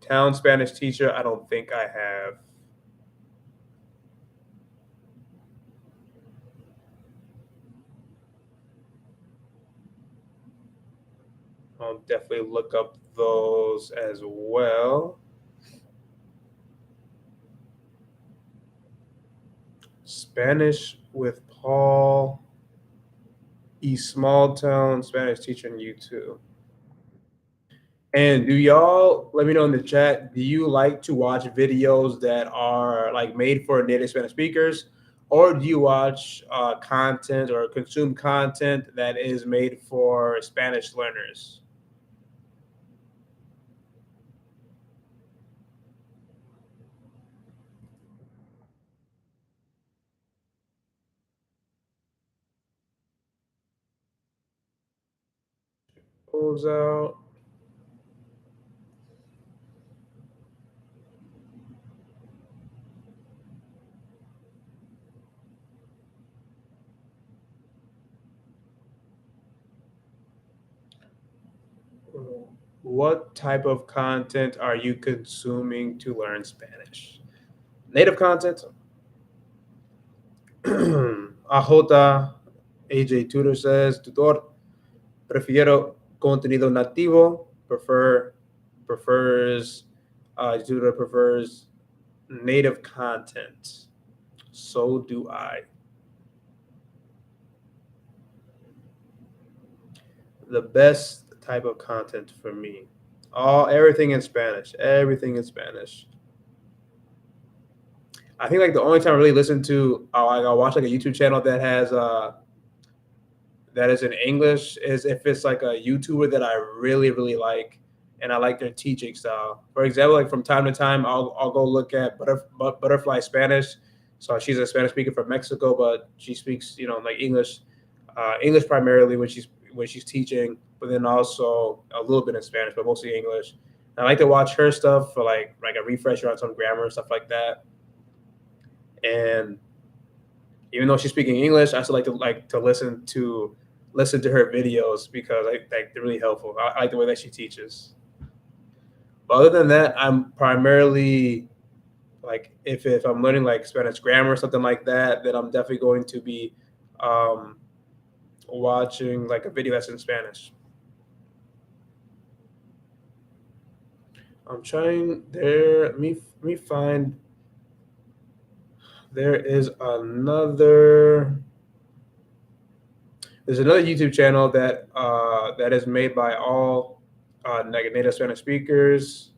Town Spanish teacher, I don't think I have. I'll definitely look up those as well. Spanish with Paul, small town Spanish teacher on YouTube. And do y'all let me know in the chat? Do you like to watch videos that are like made for native Spanish speakers, or do you watch content or consume content that is made for Spanish learners? Pulls out. What type of content are you consuming to learn Spanish? Native content? AJ Tutor says, Tutor, prefiero contenido nativo, prefers, Tutor prefers native content. So do I. The best type of content for me. Everything in Spanish. Everything in Spanish. I think like the only time I really listen to, I'll watch like a YouTube channel that has that is in English is if it's like a YouTuber that I really really like and I like their teaching style. For example, like from time to time, I'll go look at Butterfly Spanish. So she's a Spanish speaker from Mexico, but she speaks like English primarily when she's teaching, but then also a little bit in Spanish, but mostly English. And I like to watch her stuff for like a refresher on some grammar and stuff like that. And even though she's speaking English, I still like to listen to her videos because they're really helpful. I like the way that she teaches. But other than that, I'm primarily like if I'm learning like Spanish grammar or something like that, then I'm definitely going to be watching like a video that's in Spanish. I'm trying there. Let me find. There is another. There's another YouTube channel that that is made by all native Spanish speakers,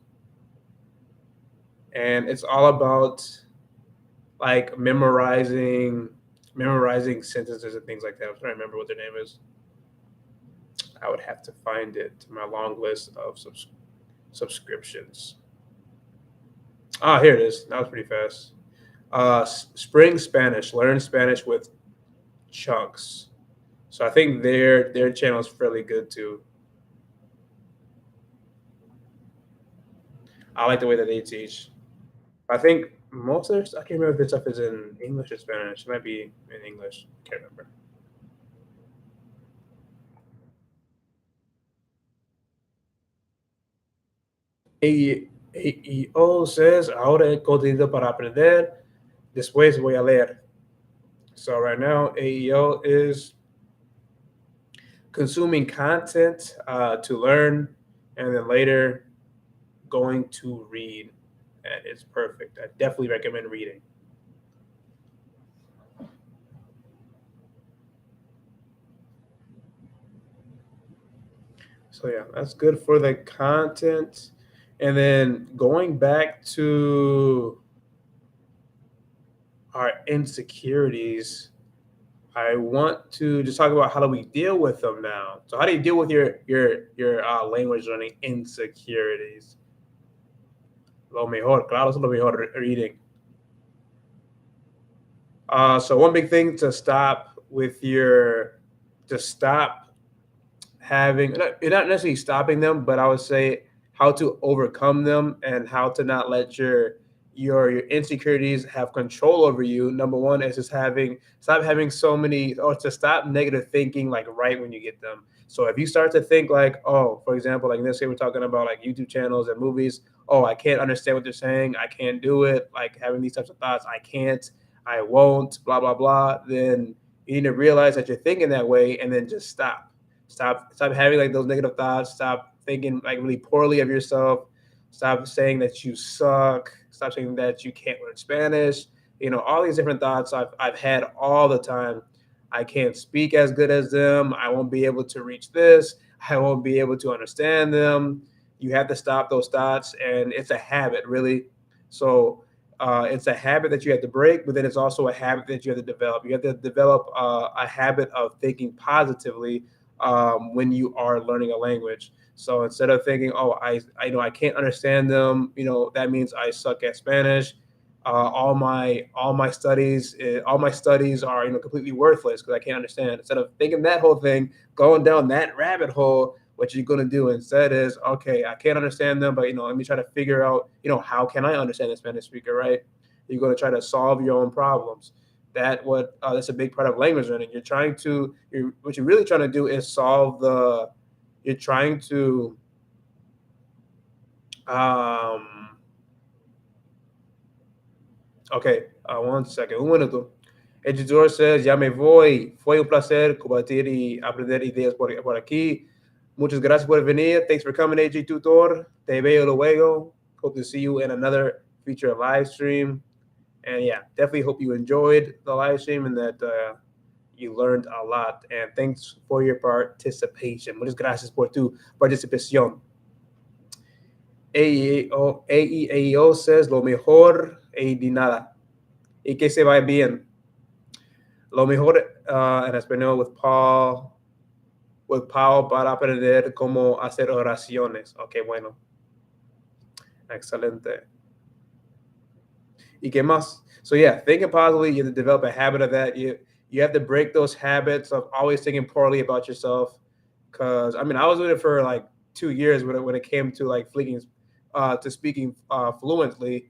and it's all about like memorizing sentences and things like that. I'm trying to remember what their name is. I would have to find it to my long list of subscriptions. Here it is. That was pretty fast. Spring Spanish, learn Spanish with chunks. So I think their channel is fairly good too. I like the way that they teach. I think most of their, I can't remember if this stuff is in English or Spanish. It might be in English. Can't remember. AEO says, ahora he contenido para aprender, después voy a leer. So right now, AEO is consuming content to learn, and then later going to read. And it's perfect. I definitely recommend reading. So yeah, that's good for the content. And then going back to our insecurities, I want to just talk about how do we deal with them now. So how do you deal with your language learning insecurities? Lo mejor, claro, es lo mejor reading. So one big thing to stop with to stop having, you're not necessarily stopping them, but I would say how to overcome them and how to not let your insecurities have control over you. Number one is just stop having so many, or to stop negative thinking like right when you get them. So if you start to think like, oh, for example, like this, say we're talking about like YouTube channels and movies. Oh, I can't understand what they're saying. I can't do it. Like having these types of thoughts, I can't, I won't, blah blah blah. Then you need to realize that you're thinking that way, and then just stop having like those negative thoughts. Stop thinking like really poorly of yourself. Stop saying that you suck. Stop saying that you can't learn Spanish. All these different thoughts I've had all the time. I can't speak as good as them. I won't be able to reach this. I won't be able to understand them. You have to stop those thoughts, and it's a habit, really. So it's a habit that you have to break, but then it's also a habit that you have to develop. You have to develop a habit of thinking positively when you are learning a language. So instead of thinking, oh, I can't understand them, that means I suck at Spanish. All my studies are completely worthless because I can't understand. Instead of thinking that whole thing, going down that rabbit hole, what you're gonna do instead is, okay, I can't understand them, but let me try to figure out, how can I understand the Spanish speaker, right? You're gonna try to solve your own problems. That's a big part of language learning. What you're really trying to do is solve the. You're trying to. Okay, one second, un minuto. El tutor says, ya me voy. Fue un placer compartir y aprender ideas por aquí. Muchas gracias por venir. Thanks for coming, AG Tutor. Te veo luego. Hope to see you in another future live stream. And yeah, definitely hope you enjoyed the live stream and that you learned a lot. And thanks for your participation. Muchas gracias por tu participación. AEAO says, lo mejor de nada. Y que se vaya bien. Lo mejor en español with Paul para aprender cómo hacer oraciones. Ok, bueno. Excelente. ¿Y qué más? So yeah, thinking positively, you have to develop a habit of that. You have to break those habits of always thinking poorly about yourself. Because I was doing it for like 2 years when it came to like speaking fluently.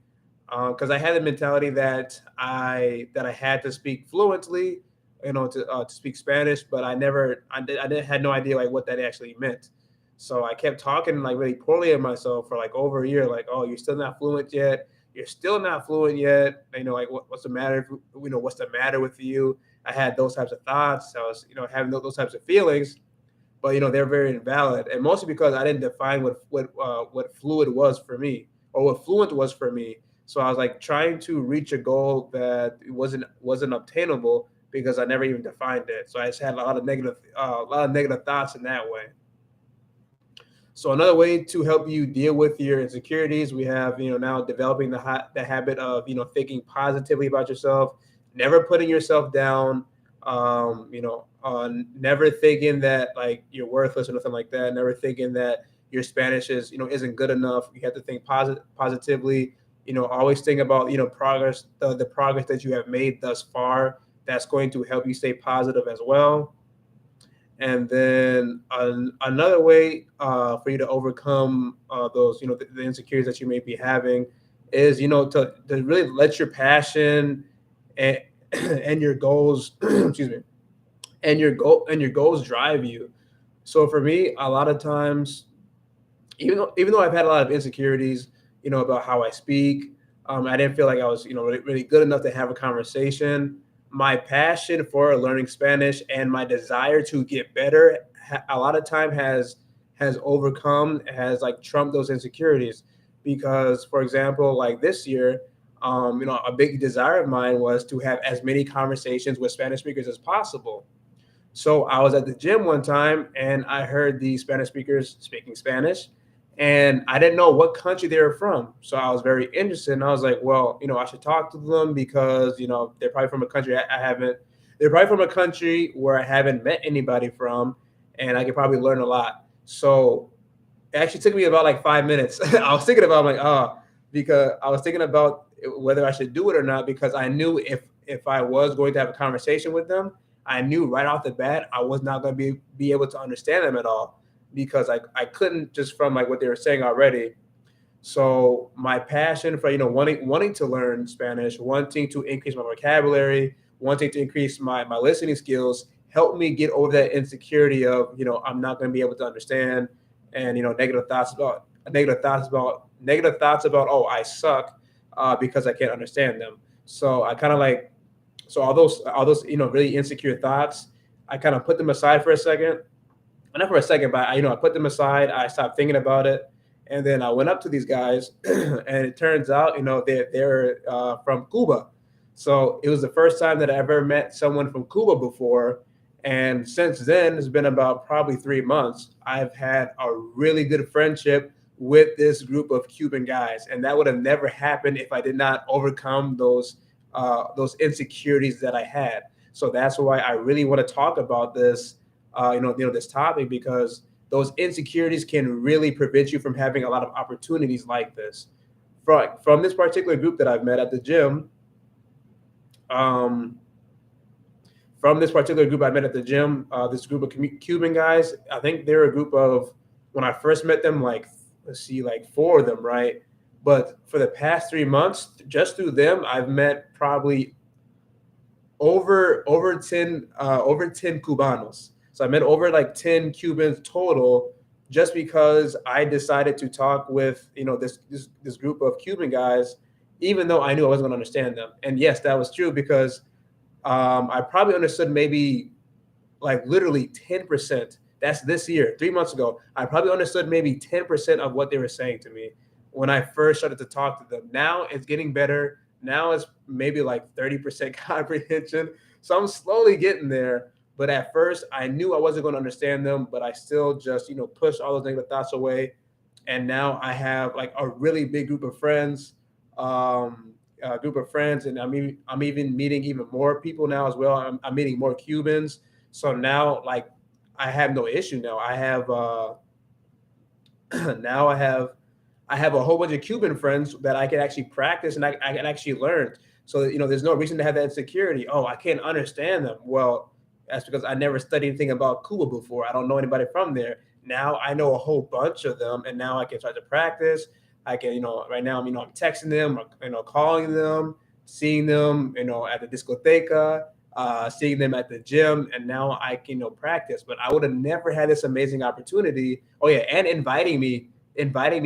Because I had the mentality that I had to speak fluently, to speak Spanish, but I had no idea like what that actually meant. So I kept talking like really poorly of myself for like over a year. Like, oh, you're still not fluent yet. You're still not fluent yet. Like what's the matter? What's the matter with you? I had those types of thoughts. I was, having those types of feelings, but they're very invalid, and mostly because I didn't define what fluid was for me or what fluent was for me. So I was like trying to reach a goal that wasn't obtainable because I never even defined it. So I just had a lot of negative thoughts in that way. So another way to help you deal with your insecurities, we have now developing the habit of thinking positively about yourself, never putting yourself down, never thinking that like you're worthless or nothing like that, never thinking that your Spanish isn't good enough. You have to think positively. Always think about progress, the progress that you have made thus far. That's going to help you stay positive as well. And then another way for you to overcome those, the insecurities that you may be having is, to really let your passion and, and your goals, excuse me, and your goals drive you. So for me, a lot of times, even though I've had a lot of insecurities, about how I speak, I didn't feel like I was, really good enough to have a conversation. My passion for learning Spanish and my desire to get better, a lot of time has like trumped those insecurities. Because, for example, like this year, a big desire of mine was to have as many conversations with Spanish speakers as possible. So I was at the gym one time and I heard the Spanish speakers speaking Spanish, and I didn't know what country they were from. So I was very interested, and I was like, well, I should talk to them because they're probably from a country I haven't they're probably from a country where I haven't met anybody from, and I could probably learn a lot. So it actually took me about like 5 minutes. I was thinking about, I'm like, oh, because I was thinking about whether I should do it or not, because I knew if I was going to have a conversation with them, I knew right off the bat I was not going to be able to understand them at all, because I couldn't, just from like what they were saying already. So my passion for, wanting to learn Spanish, wanting to increase my vocabulary, wanting to increase my listening skills, helped me get over that insecurity of, I'm not going to be able to understand, and negative thoughts about, oh, I suck, because I can't understand them. So I kind of like, so all those really insecure thoughts, I kind of put them aside for a second, not for a second, but I put them aside. I stopped thinking about it, and then I went up to these guys, and it turns out, they're from Cuba. So it was the first time that I ever met someone from Cuba before, and since then, it's been about probably 3 months. I've had a really good friendship with this group of Cuban guys, and that would have never happened if I did not overcome those insecurities that I had. So that's why I really want to talk about this, this topic, because those insecurities can really prevent you from having a lot of opportunities like this. From this particular group that I've met at the gym, um, from this particular group I met at the gym, this group of Cuban guys, I think they're a group of, when I first met them, like, let's see, like four of them, right? But for the past 3 months, just through them, I've met probably over ten Cubanos. So I met over like 10 Cubans total, just because I decided to talk with this group of Cuban guys, even though I knew I wasn't going to understand them. And yes, that was true, because I probably understood maybe like literally 10%. That's this year, 3 months ago. I probably understood maybe 10% of what they were saying to me when I first started to talk to them. Now it's getting better. Now it's maybe like 30% comprehension. So I'm slowly getting there. But at first, I knew I wasn't going to understand them, but I still just, push all those negative thoughts away. And now I have like a really big group of friends, and I'm even meeting even more people now as well. I'm meeting more Cubans. So now, like, I have no issue now. I have now I have a whole bunch of Cuban friends that I can actually practice, and I can actually learn. So there's no reason to have that insecurity. Oh, I can't understand them. Well, that's because I never studied anything about Cuba before. I don't know anybody from there. Now I know a whole bunch of them, and now I can start to practice. I can, right now, I'm texting them, or, calling them, seeing them, at the discoteca, seeing them at the gym, and now I can, practice. But I would have never had this amazing opportunity. Oh yeah, and inviting me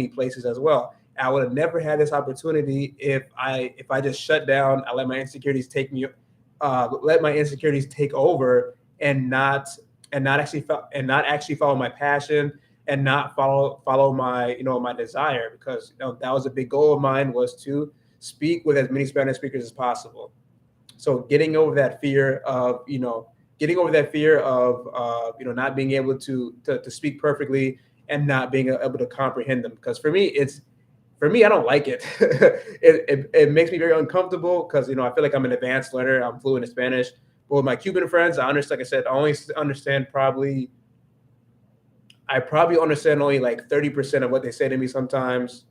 places as well. I would have never had this opportunity if I just shut down. I let my insecurities take over, and not actually follow my passion, and not follow my my desire, because that was a big goal of mine, was to speak with as many Spanish speakers as possible. So getting over that fear of not being able to speak perfectly, and not being able to comprehend them. Because for me, I don't like it. It makes me very uncomfortable, because I feel like I'm an advanced learner. I'm fluent in Spanish. But with my Cuban friends, I understand. Like I said, I probably understand only like 30% of what they say to me sometimes.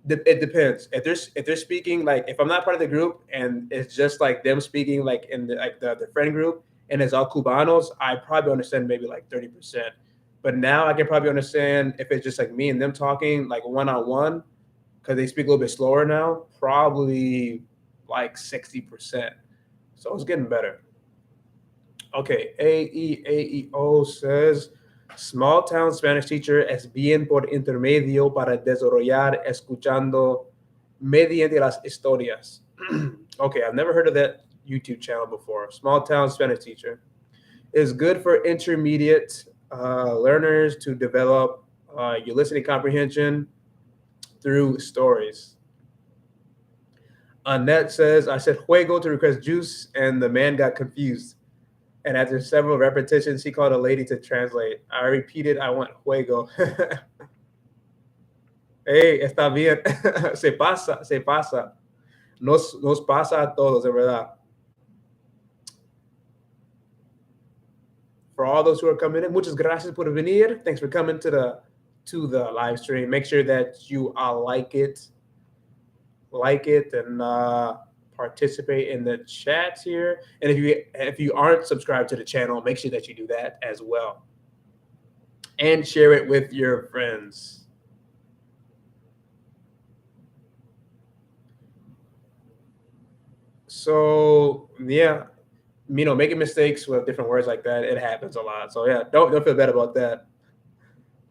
It depends. If they're speaking, like, if I'm not part of the group and it's just like them speaking, like in the friend group, and it's all Cubanos, I probably understand maybe like 30%. But now I can probably understand if it's just like me and them talking like one on one, because they speak a little bit slower now, probably like 60%. So it's getting better. Okay, AEAEO says, small town Spanish teacher es bien por intermedio para desarrollar escuchando mediante las historias. Okay, I've never heard of that YouTube channel before. Small town Spanish teacher is good for intermediate learners to develop your listening comprehension through stories. Annette says, I said juego to request juice, and the man got confused. And after several repetitions, he called a lady to translate. I repeated, I want juego. Hey, está bien. Se pasa, se pasa. Nos pasa a todos, de verdad. For all those who are coming in, muchas gracias por venir. Thanks for coming to the live stream. Make sure that you like it, and participate in the chats here. And if you aren't subscribed to the channel, make sure that you do that as well, and share it with your friends. So yeah, making mistakes with different words like that, it happens a lot. So yeah, don't feel bad about that.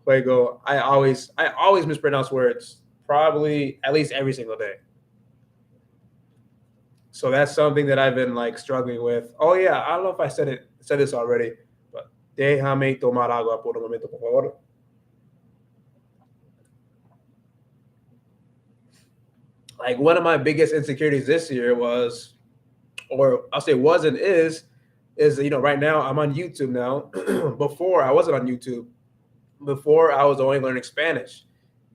Fuego. I always mispronounce words, probably at least every single day. So that's something that I've been like struggling with. Oh yeah, I don't know if I said this already, but déjame tomar agua por un momento, por favor. Like one of my biggest insecurities this year was, or I'll say was and is right now I'm on YouTube now. Before I wasn't on YouTube. Before I was only learning Spanish,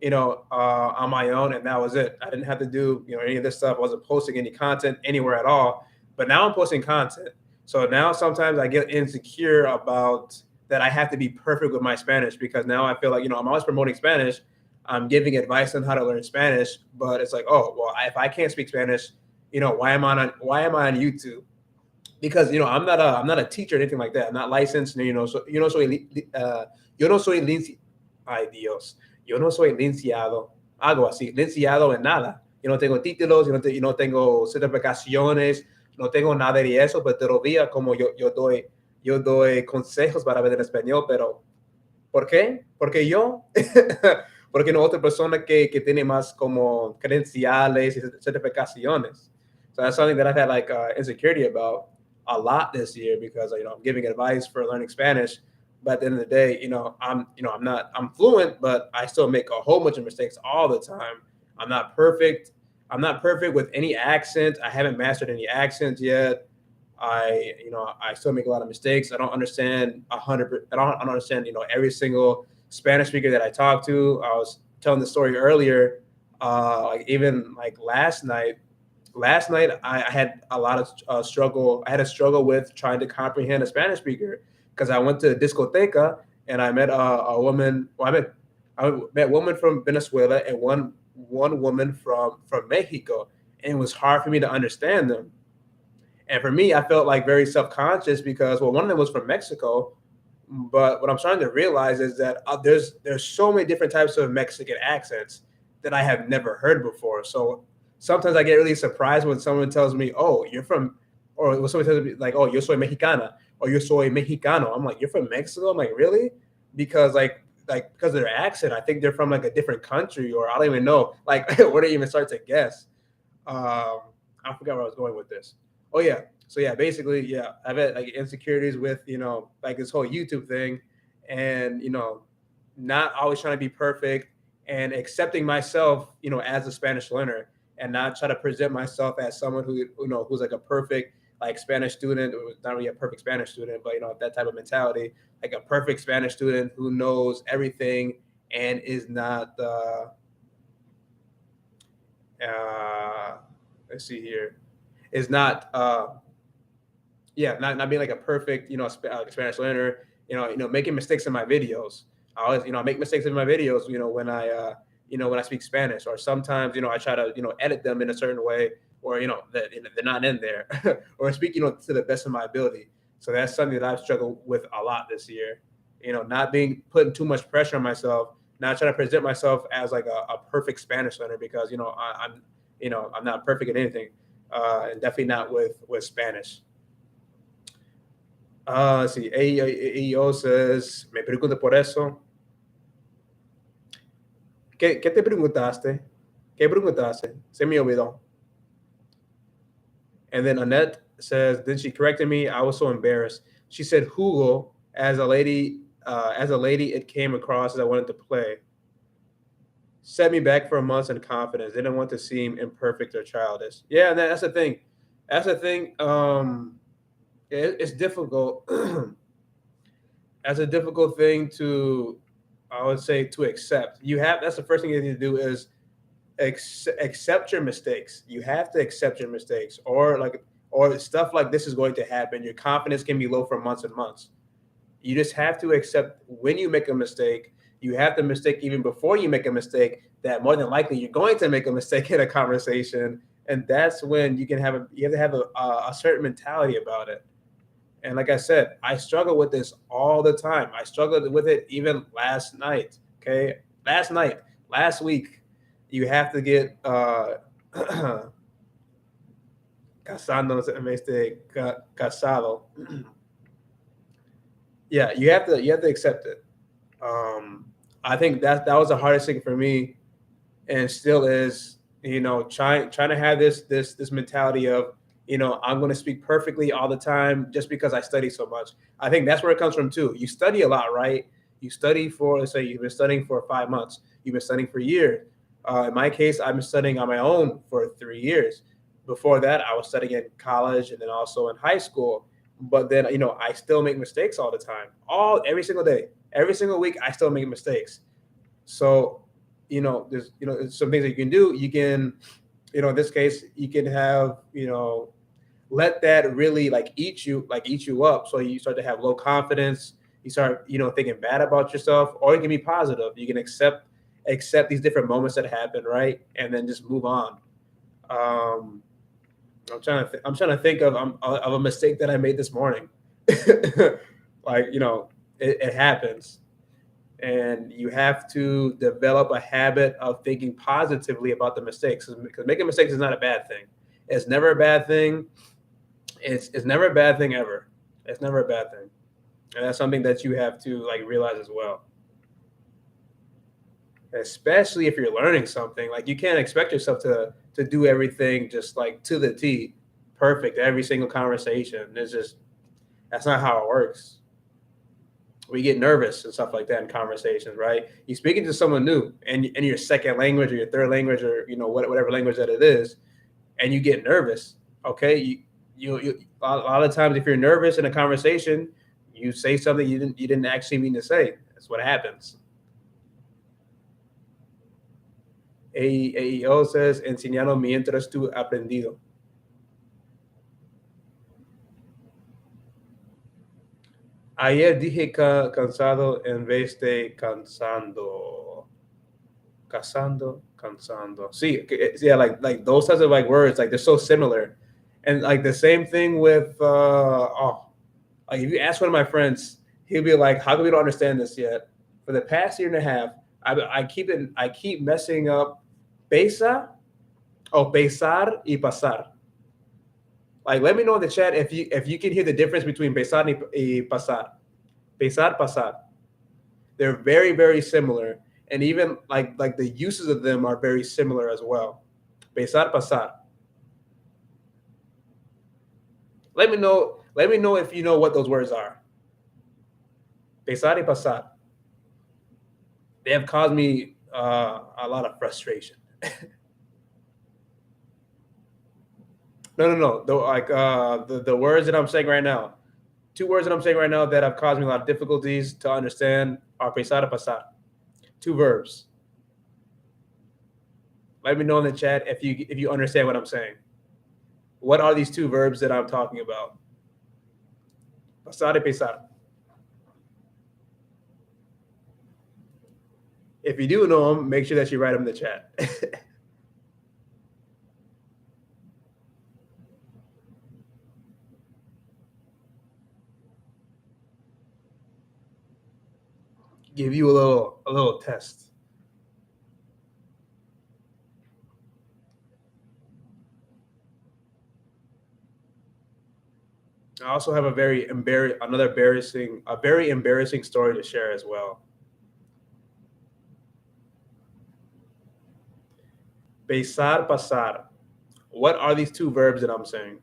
on my own, and that was it. I didn't have to do any of this stuff. I wasn't posting any content anywhere at all. But now I'm posting content. So now sometimes I get insecure about that I have to be perfect with my Spanish, because now I feel like I'm always promoting Spanish. I'm giving advice on how to learn Spanish, but it's like, oh well, if I can't speak Spanish, why am I on YouTube? Because I'm not a teacher or anything like that. I'm not licensed. Yo no soy ay Dios, yo no soy licenciado, algo así, licenciado en nada. Yo no tengo títulos, yo no tengo certificaciones, no tengo nada de eso, pero todavía como yo doy consejos para ver en español, pero ¿por qué? Porque yo, porque no otra persona que tiene más como credenciales y certificaciones. So that's something that I've had like insecurity about a lot this year, because I'm giving advice for learning Spanish, but at the end of the day, I'm fluent, but I still make a whole bunch of mistakes all the time. I'm not perfect. I'm not perfect with any accent. I haven't mastered any accents yet. I still make a lot of mistakes. I don't understand I don't understand every single Spanish speaker that I talk to. I was telling the story earlier, like even like last night I had a lot of struggle. I had a struggle with trying to comprehend a Spanish speaker, because I went to a discoteca and I met a woman. Well, I met woman from Venezuela and one woman from Mexico, and it was hard for me to understand them. And for me, I felt like very self-conscious because, well, one of them was from Mexico, but what I'm starting to realize is that there's so many different types of Mexican accents that I have never heard before. So sometimes I get really surprised when someone tells me, "Oh, you're from," or when someone tells me like, "Oh, yo soy mexicana," or "Yo soy mexicano." I'm like, "You're from Mexico?" I'm like, "Really?" Because because of their accent, I think they're from like a different country, or I don't even know like where to even start to guess. I forgot where I was going with this. Oh yeah. So yeah, basically, yeah, I've had like insecurities with, like this whole YouTube thing, and not always trying to be perfect, and accepting myself, as a Spanish learner, and not try to present myself as someone who, who's like a perfect like Spanish student, or not really a perfect Spanish student, but that type of mentality, like a perfect Spanish student who knows everything and is not let's see here, is not not being like a perfect, Spanish learner, making mistakes in my videos. I always, make mistakes in my videos, when I speak Spanish, or sometimes, I try to, edit them in a certain way, or, that they're not in there, or speak, to the best of my ability. So that's something that I've struggled with a lot this year, not putting too much pressure on myself, not trying to present myself as like a perfect Spanish learner, because, I'm not perfect at anything, and definitely not with Spanish. Let's see. AEO says, me pregunto por eso. ¿Qué te preguntaste? ¿Qué preguntaste? Se me olvidó. And then Annette says, then she corrected me. I was so embarrassed. She said Hugo, as a lady, it came across as I wanted to play. Set me back for months in confidence. Didn't want to seem imperfect or childish. Yeah, and that's the thing. That's the thing. It's difficult. That's a difficult thing to, I would say, to accept. That's the first thing you need to do is accept your mistakes. You have to accept your mistakes, or stuff like this is going to happen. Your confidence can be low for months and months. You just have to accept when you make a mistake. You have the mistake even before you make a mistake, that more than likely you're going to make a mistake in a conversation. And that's when you have to have a certain mentality about it. And like I said, I struggle with this all the time. I struggled with it even last night. Okay. Last week, you have to get casándose en vez de casado. Yeah, you have to accept it. I think that was the hardest thing for me, and still is. Trying to have this mentality of, I'm going to speak perfectly all the time just because I study so much. I think that's where it comes from too. You study a lot, right? You study for, let's say, you've been studying for 5 months. You've been studying for a year. In my case, I've been studying on my own for 3 years. Before that, I was studying in college and then also in high school. But then, I still make mistakes all the time, every single day, every single week. I still make mistakes. So, there's some things that you can do. You can, in this case, you can have, let that really eat you up. So you start to have low confidence. You start, thinking bad about yourself, or you can be positive. You can accept these different moments that happen, right? And then just move on. I'm trying to think of a mistake that I made this morning. It happens. And you have to develop a habit of thinking positively about the mistakes, because making mistakes is not a bad thing. It's never a bad thing. It's never a bad thing ever. It's never a bad thing, and that's something that you have to realize as well. Especially if you're learning something, you can't expect yourself to do everything just to the T, perfect every single conversation. That's not how it works. We get nervous and stuff like that in conversations, right? You're speaking to someone new, and in your second language or your third language, or whatever language that it is, and you get nervous. Okay, you a lot of times, if you're nervous in a conversation, you say something you didn't actually mean to say. That's what happens. AEO says, enseñando mientras tú aprendido. Ayer dije cansado en vez de cansando. Cansando. See, yeah, like those types of words, they're so similar. And the same thing with if you ask one of my friends, he'll be like, "How come we don't understand this yet?" For the past year and a half, I keep messing up pesa or pesar y pasar. Let me know in the chat if you can hear the difference between pesar y pasar. Pesar, pasar. They're very, very similar, and even the uses of them are very similar as well. Pesar, pasar. Let me know if you know what those words are. Pesar y pasar. They have caused me a lot of frustration. No. The words that I'm saying right now, 2 words that I'm saying right now that have caused me a lot of difficulties to understand are pesar y pasar. 2 verbs. Let me know in the chat if you understand what I'm saying. What are these 2 verbs that I'm talking about? Pasar y pesar. If you do know them, make sure that you write them in the chat. Give you a little test. I also have a very embarrassing story to share as well. Besar, pasar. What are these 2 verbs that I'm saying?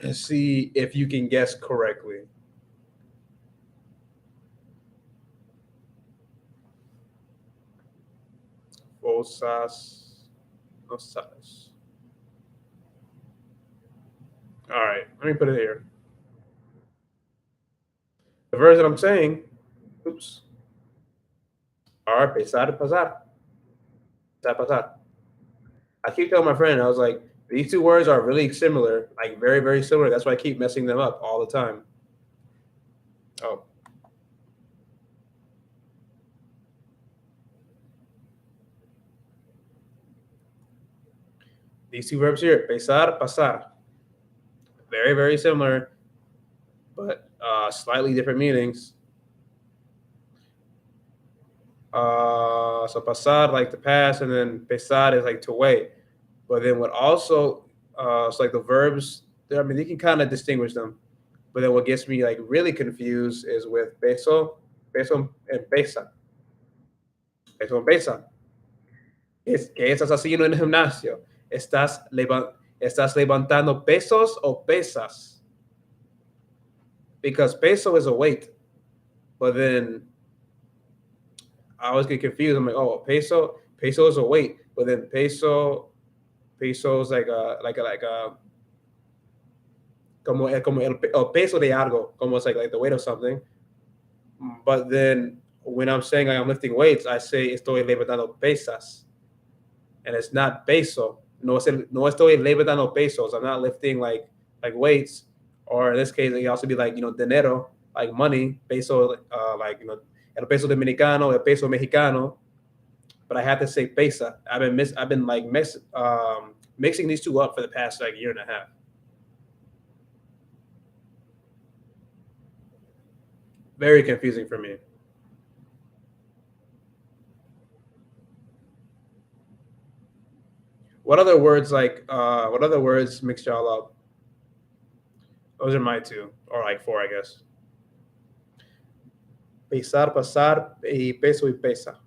And see if you can guess correctly. Vosas, no sabes. All right, let me put it here. The verbs that I'm saying, are pesar, pasar. Pasar. I keep telling my friend, I was like, these two words are really similar, like very, very similar. That's why I keep messing them up all the time. Oh. These two verbs here, pesar, pasar. Very, very similar, but slightly different meanings. So pasar, like to pass, and then pesar is like to wait. But then what also, it's like the verbs, I mean, you can kind of distinguish them. But then what gets me like really confused is with peso, peso and pesa, peso and pesa. Es que estás haciendo en el gimnasio. Estás levantando pesos o pesas. Because peso is a weight, but then I always get confused. I'm like, oh, peso is a weight, but then peso is like a como el peso de algo, como it's like the weight of something. But then when I'm saying I'm lifting weights, I say estoy levantando pesas, and it's not peso. No estoy levantando pesos. I'm not lifting like weights, or in this case, it can also be like dinero, like money, peso, like el peso dominicano, el peso mexicano. But I have to say pesa. I've been like mixing these two up for the past like year and a half. Very confusing for me. What other words mix y'all up? Those are my two, or like four, I guess. Pesar, pasar, y peso y pesa.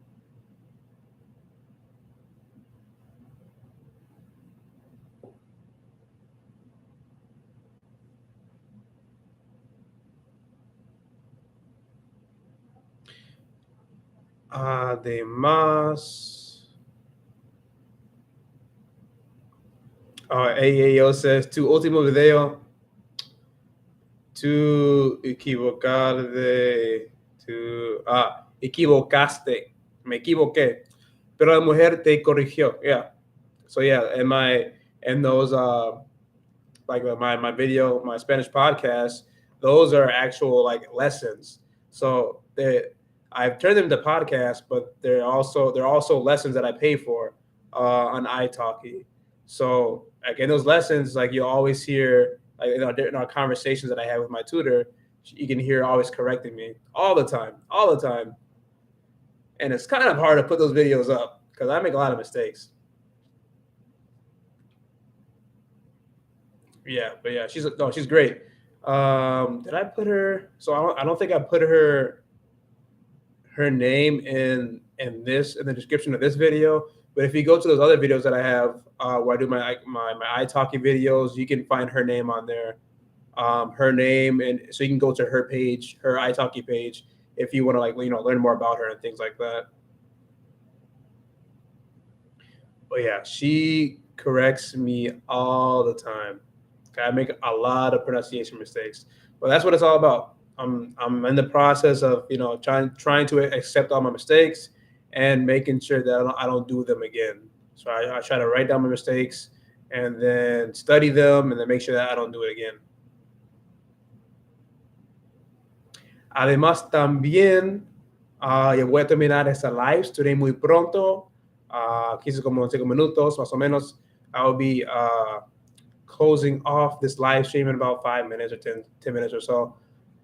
Además, AAO says, tu último video, tú equivocaste, me equivoqué, pero la mujer te corrigió. Yeah. So yeah, in those like my video, my Spanish podcast, those are actual like lessons. So I've turned them to podcasts, but they're also lessons that I pay for on ITALKI. So like in those lessons, like you always hear like in our conversations that I have with my tutor, you can hear always correcting me all the time. And it's kind of hard to put those videos up because I make a lot of mistakes. Yeah, but yeah, she's great. Did I put her? So I don't think I put her name in the description of this video. But if you go to those other videos that I have where I do my iTalki videos, you can find her name on there. Her name, and so you can go to her page, her iTalki page, if you want to learn more about her and things like that. But yeah, she corrects me all the time. I make a lot of pronunciation mistakes, but that's what it's all about. I'm in the process of trying to accept all my mistakes and making sure that I don't do them again. So I try to write down my mistakes and then study them and then make sure that I don't do it again. Además, también yo voy a terminar esta live stream muy pronto, 15 como 5 minutos más o menos. I'll be closing off this live stream in about 5 minutes or 10 minutes or so.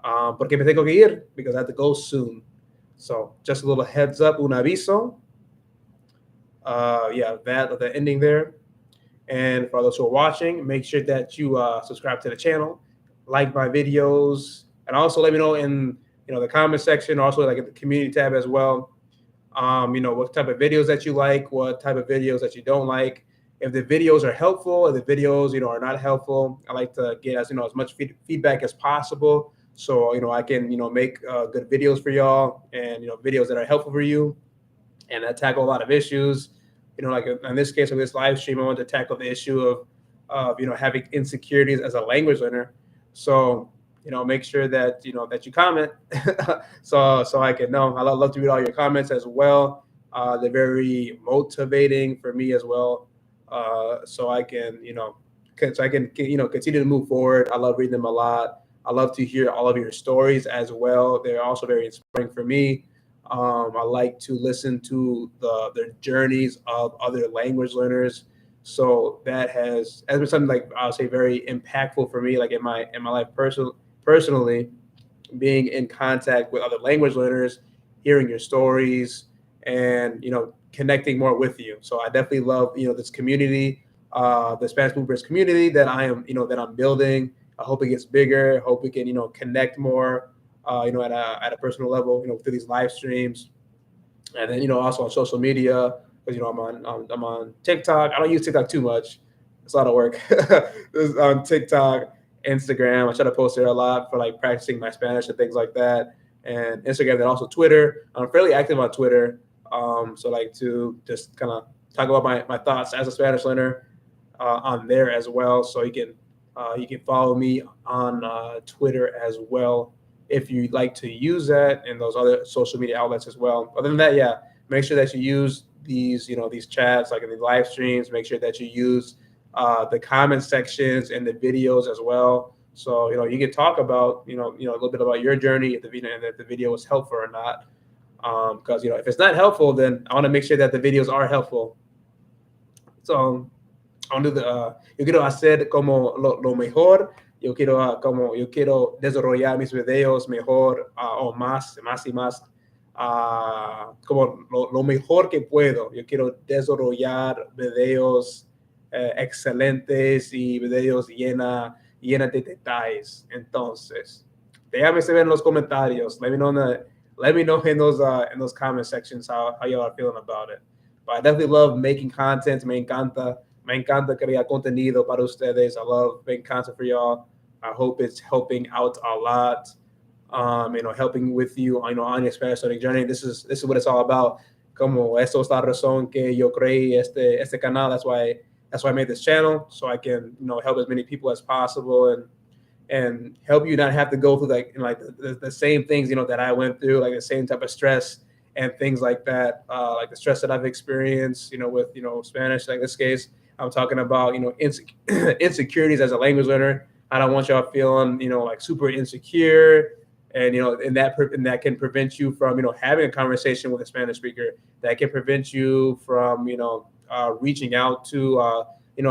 Porque me tengo que ir because I have to go soon. So just a little heads up, un aviso. Yeah, the ending there. And for those who are watching, make sure that you subscribe to the channel, like my videos, and also let me know in the comment section, also like at the community tab as well. What type of videos that you like, what type of videos that you don't like. If the videos are helpful, if the videos are not helpful, I like to get as much feedback as possible, so I can make good videos for y'all and videos that are helpful for you and that tackle a lot of issues. Like in this case of this live stream, I want to tackle the issue of having insecurities as a language learner. So make sure that that you comment so I can know. I love to read all your comments as well. They're very motivating for me as well. So I can, continue to move forward. I love reading them a lot. I love to hear all of your stories as well. They're also very inspiring for me. I like to listen to the journeys of other language learners. So that has been something like I'll say very impactful for me, like in my life personally, being in contact with other language learners, hearing your stories, and connecting more with you. So I definitely love this community, the Spanish Movers community that I'm building. I hope it gets bigger. Hope we can connect more, at a personal level, through these live streams, and then also on social media, because I'm on TikTok. I don't use TikTok too much. It's a lot of work. On TikTok, Instagram, I try to post there a lot for like practicing my Spanish and things like that. And Instagram, then also Twitter. I'm fairly active on Twitter. So like to just kind of talk about my thoughts as a Spanish learner on there as well. So you can follow me on Twitter as well if you'd like to use that, and those other social media outlets as well. Other than that, yeah, make sure that you use these chats, like in the live streams. Make sure that you use the comment sections and the videos as well. So you can talk about a little bit about your journey, if the video and if the video was helpful or not. Because if it's not helpful, then I want to make sure that the videos are helpful. So yo quiero hacer como lo mejor. Yo quiero yo quiero desarrollar mis videos mejor, o más y más, como lo mejor que puedo. Yo quiero desarrollar videos excelentes y videos llena de detalles. Entonces, déjame saber en los comentarios. Let me know in those comment sections how y'all are feeling about it. But I definitely love making content. Me encanta crear contenido para ustedes. I love making content for y'all. I hope it's helping out a lot. Helping with you, on your Spanish learning journey. This is what it's all about. Como esto es la razón que yo creé este canal. That's why I made this channel, so I can help as many people as possible and help you not have to go through the same things that I went through, like the same type of stress and things like that, like the stress that I've experienced, with Spanish. Like in this case, I'm talking about insecurities as a language learner. I don't want y'all feeling like super insecure, and and that can prevent you from having a conversation with a Spanish speaker. That can prevent you from reaching out to a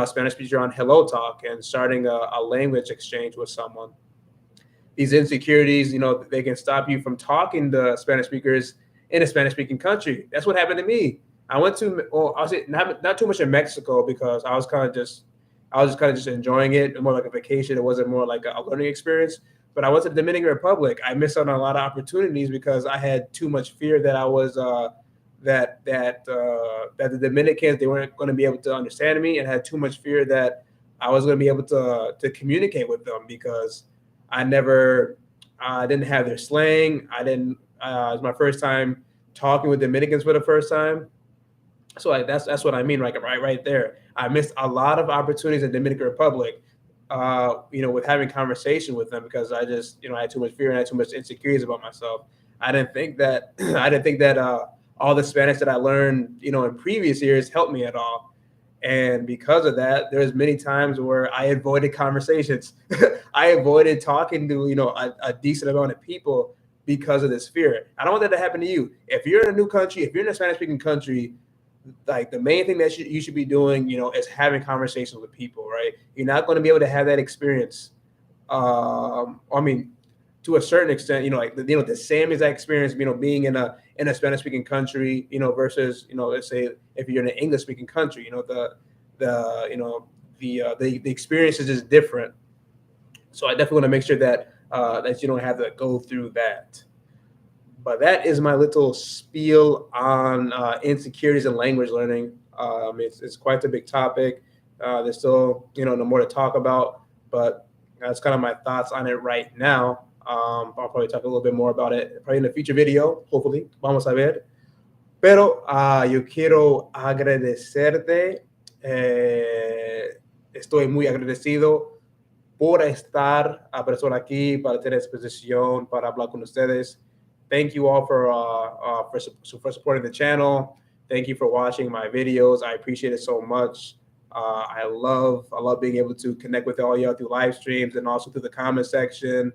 Spanish speaker on Hello Talk and starting a language exchange with someone. These insecurities, they can stop you from talking to Spanish speakers in a Spanish-speaking country. That's what happened to me. I went to, I'll say not too much in Mexico, because I was just kind of just enjoying it, more like a vacation. It wasn't more like a learning experience. But I went to the Dominican Republic. I missed out on a lot of opportunities because I had too much fear that I was that the Dominicans, they weren't going to be able to understand me, and had too much fear that I was going to be able to communicate with them, because I didn't have their slang. It was my first time talking with Dominicans for the first time. So that's what I mean, right there. I missed a lot of opportunities in the Dominican Republic, with having conversation with them, because I just, I had too much fear and I had too much insecurities about myself. I didn't think that all the Spanish that I learned, in previous years helped me at all. And because of that, there's many times where I avoided conversations. I avoided talking to, a decent amount of people because of this fear. I don't want that to happen to you. If you're in a new country, if you're in a Spanish-speaking country, like the main thing that you should be doing, is having conversations with people, right? You're not going to be able to have that experience. I mean, to a certain extent, the same exact experience, being in a Spanish-speaking country, versus, let's say if you're in an English-speaking country, the experience is just different. So I definitely want to make sure that that you don't have to go through that. But that is my little spiel on insecurities and language learning. It's quite a big topic. There's still, no more to talk about, but that's kind of my thoughts on it right now. I'll probably talk a little bit more about it probably in a future video, hopefully. Vamos a ver. Pero yo quiero agradecerte. Estoy muy agradecido por estar a persona aquí, para tener exposición, para hablar con ustedes. Thank you all for supporting the channel. Thank you for watching my videos. I appreciate it so much. I love being able to connect with all y'all through live streams and also through the comment section.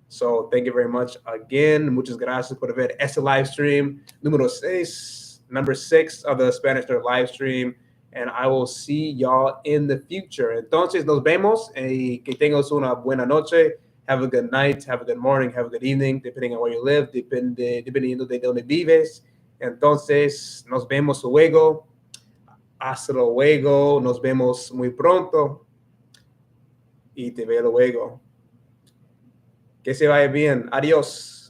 So thank you very much again. Muchas gracias por ver este live stream number 6 of the Spanish Nerd live stream. And I will see y'all in the future. Entonces, nos vemos y que tengas una buena noche. Have a good night, have a good morning, have a good evening, depending on where you live, dependiendo de donde vives. Entonces, nos vemos luego. Hasta luego. Nos vemos muy pronto. Y te veo luego. Que se vaya bien. Adiós.